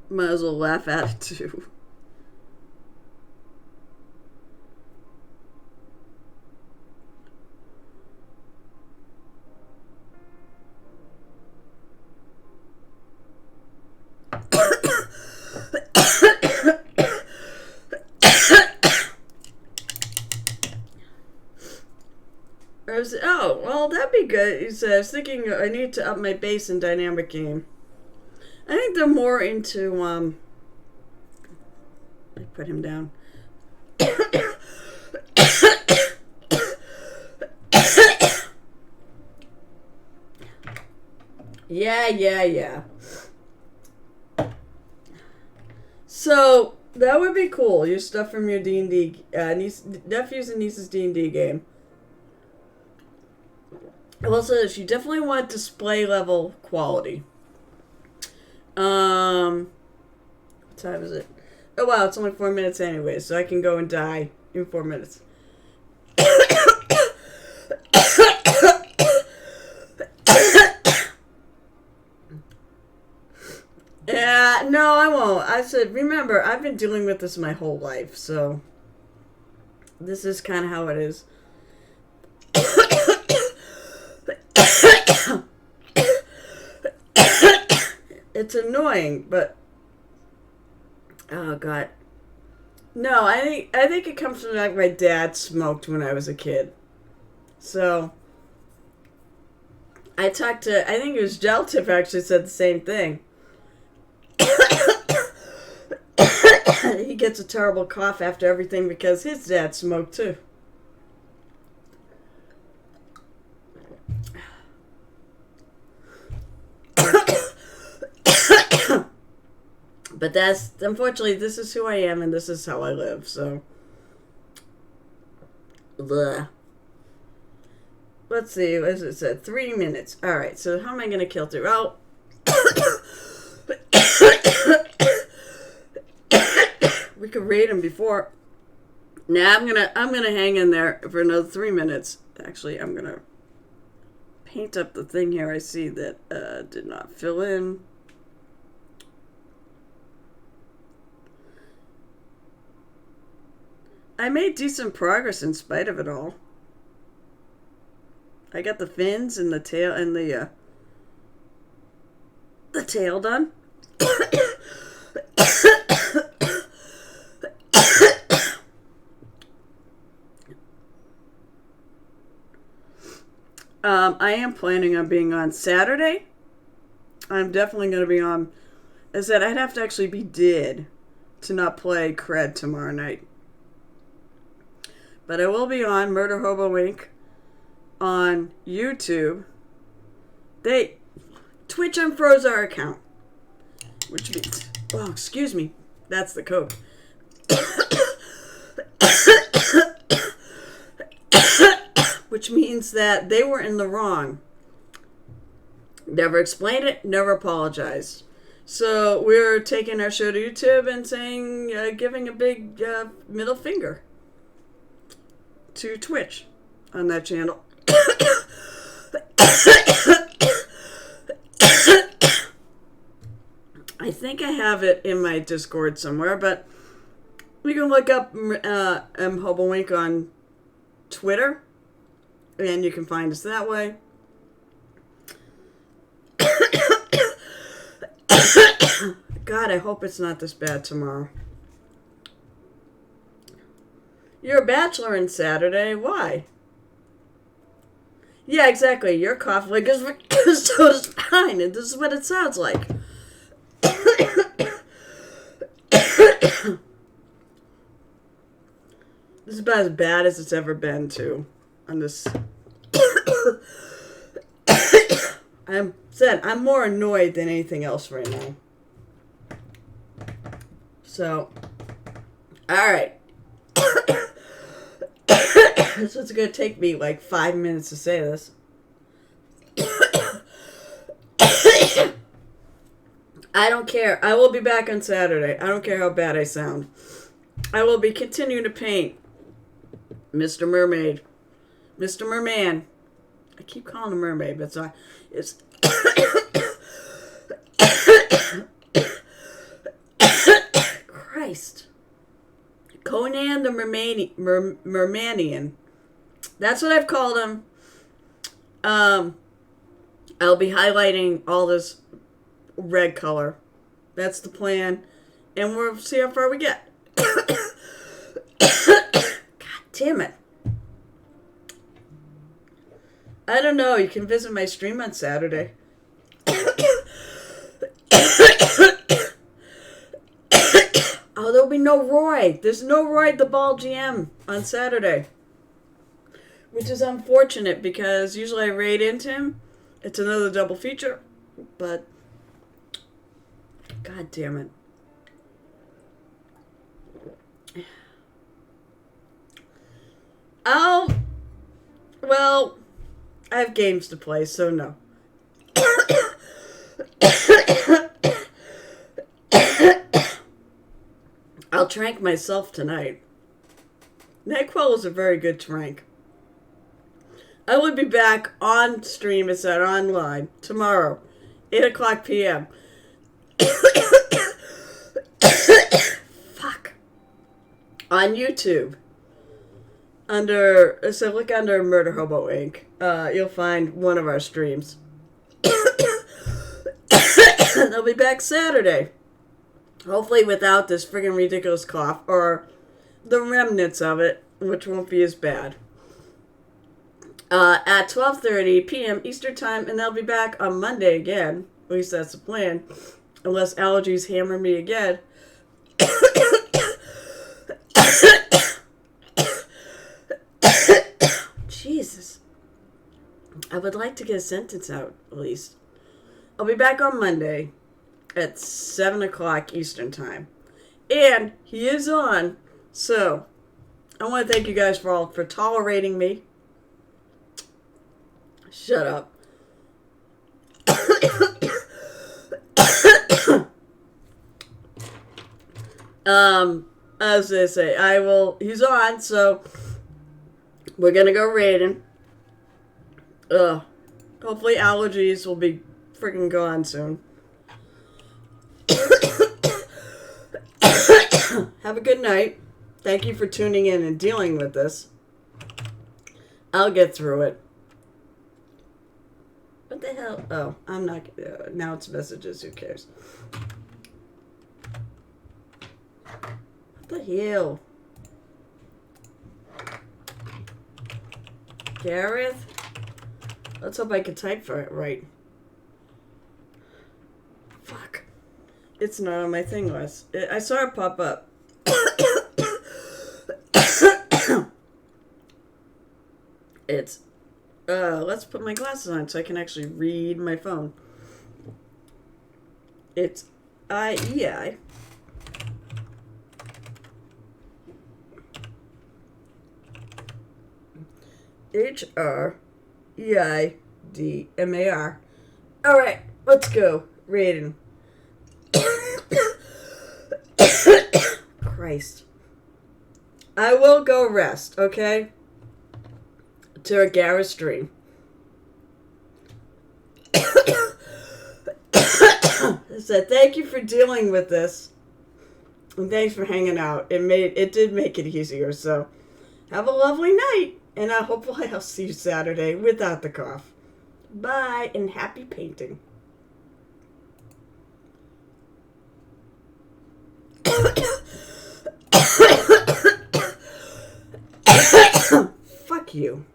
Might as well laugh at it too. Oh, well, that'd be good. He said, I was thinking I need to up my bass in dynamic game. I think they're more into, I put him down. Yeah. So, that would be cool. Your stuff from your D&D, nephews and nieces D&D game. Well, so you definitely want display level quality. What time is it? Oh wow, it's only 4 minutes anyway, so I can go and die in 4 minutes. Yeah, no, I won't. I said, remember, I've been dealing with this my whole life, so this is kind of how it is. It's annoying, but oh god, no. I think it comes from like my dad smoked when I was a kid, so I think it was Geltip actually said the same thing. He gets a terrible cough after everything because his dad smoked too. But unfortunately, this is who I am and this is how I live, so. Bleh. Let's see, what is it said? 3 minutes. Alright, so how am I going to kill through? Oh. We could raid him before. Nah, I'm gonna hang in there for another 3 minutes. Actually, I'm gonna paint up the thing here I see that did not fill in. I made decent progress in spite of it all. I got the fins and the tail and the tail done. I am planning on being on Saturday. I'm definitely going to be on. I said I'd have to actually be dead to not play Cred tomorrow night. But I will be on Murder Hobo Inc. on YouTube. Twitch unfroze our account. Which means, oh, excuse me, that's the code. Which means that they were in the wrong. Never explained it, never apologized. So we're taking our show to YouTube and saying, giving a big middle finger to Twitch on that channel. I think I have it in my Discord somewhere, but you can look up M Hobo Wink on Twitter, and you can find us that way. God, I hope it's not this bad tomorrow. You're a bachelor on Saturday. Why? Yeah, exactly. Your cough like is so is fine, and this is what it sounds like. This is about as bad as it's ever been, too. On this. I'm more annoyed than anything else right now. So, alright. So it's going to take me like 5 minutes to say this. I don't care. I will be back on Saturday. I don't care how bad I sound. I will be continuing to paint Mr. Mermaid. Mr. Merman. I keep calling him Mermaid, but it's Christ. Conan the Mermanian. That's what I've called him. I'll be highlighting all this red color. That's the plan. And we'll see how far we get. God damn it. I don't know. You can visit my stream on Saturday. Oh, there'll be no Roy. There's no Roy the Ball GM on Saturday. Which is unfortunate because usually I raid into him. It's another double feature. But, God damn it. Well, I have games to play, so no. I'll trank myself tonight. NyQuil is a very good trank. I will be back on stream, it's at online, tomorrow, 8 o'clock p.m. Fuck. On YouTube. So look under Murder Hobo Inc. You'll find one of our streams. They'll be back Saturday. Hopefully without this friggin' ridiculous cough, or the remnants of it, which won't be as bad. At 12:30 p.m. Eastern Time, and they'll be back on Monday again. At least that's the plan. Unless allergies hammer me again. Jesus. I would like to get a sentence out, at least. I'll be back on Monday at 7 o'clock Eastern Time. And he is on. So, I want to thank you guys for tolerating me. Shut up. As they say, he's on, so we're gonna go raiding. Hopefully allergies will be freaking gone soon. Have a good night. Thank you for tuning in and dealing with this. I'll get through it. What the hell? Oh, I'm not. Now it's messages. Who cares? What the hell? Gareth? Let's hope I can type for it right. Fuck. It's not on my thing list. I saw it pop up. It's, let's put my glasses on so I can actually read my phone. It's IEI. HREIDMAR. Alright, let's go. Reading. Christ. I will go rest, okay? To a Gareth stream. So thank you for dealing with this. And thanks for hanging out. It did make it easier, so have a lovely night. And hopefully I'll see you Saturday without the cough. Bye, and happy painting. Fuck you.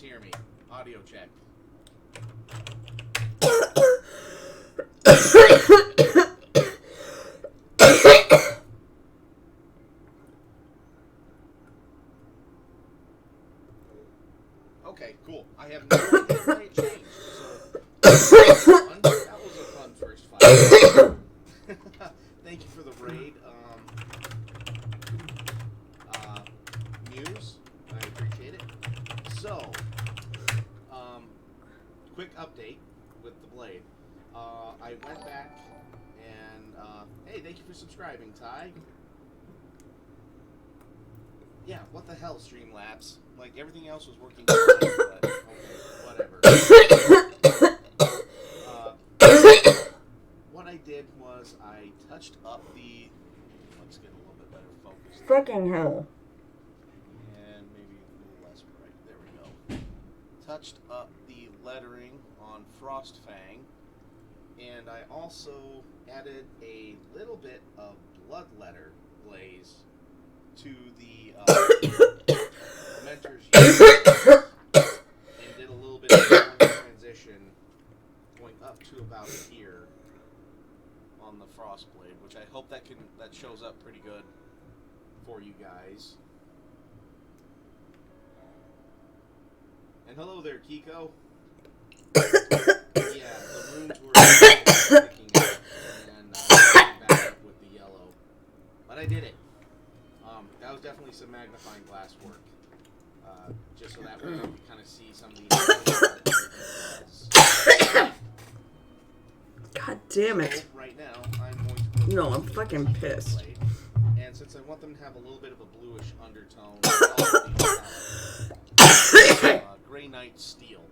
Hear me. Audio check. Okay, cool. I have no idea why it changed. So, that was a fun first fight. Thank you for the raid. Muse, I appreciate it. So, quick update with the blade. I went back and, hey, thank you for subscribing, Ty. Yeah, what the hell, Streamlabs? Like, everything else was working fine, but, okay, whatever. What I did was I touched up the, let's get a little bit better focus. Fucking hell. And maybe a little less bright. There we go. Touched up the lettering on Frostfang, and I also added a little bit of bloodletter glaze to the Mentor's use, and did a little bit of transition going up to about here on the Frostblade, which I hope that shows up pretty good for you guys. And hello there, Kiko. Yeah, the runes were sticking out, and back up with the yellow. But I did it. That was definitely some magnifying glass work. Just so that way you can kind of see some of these. God damn it. So right now, I'm going to put No, I'm fucking pissed. And since I want them to have a little bit of a bluish undertone, Grey Knight Steel.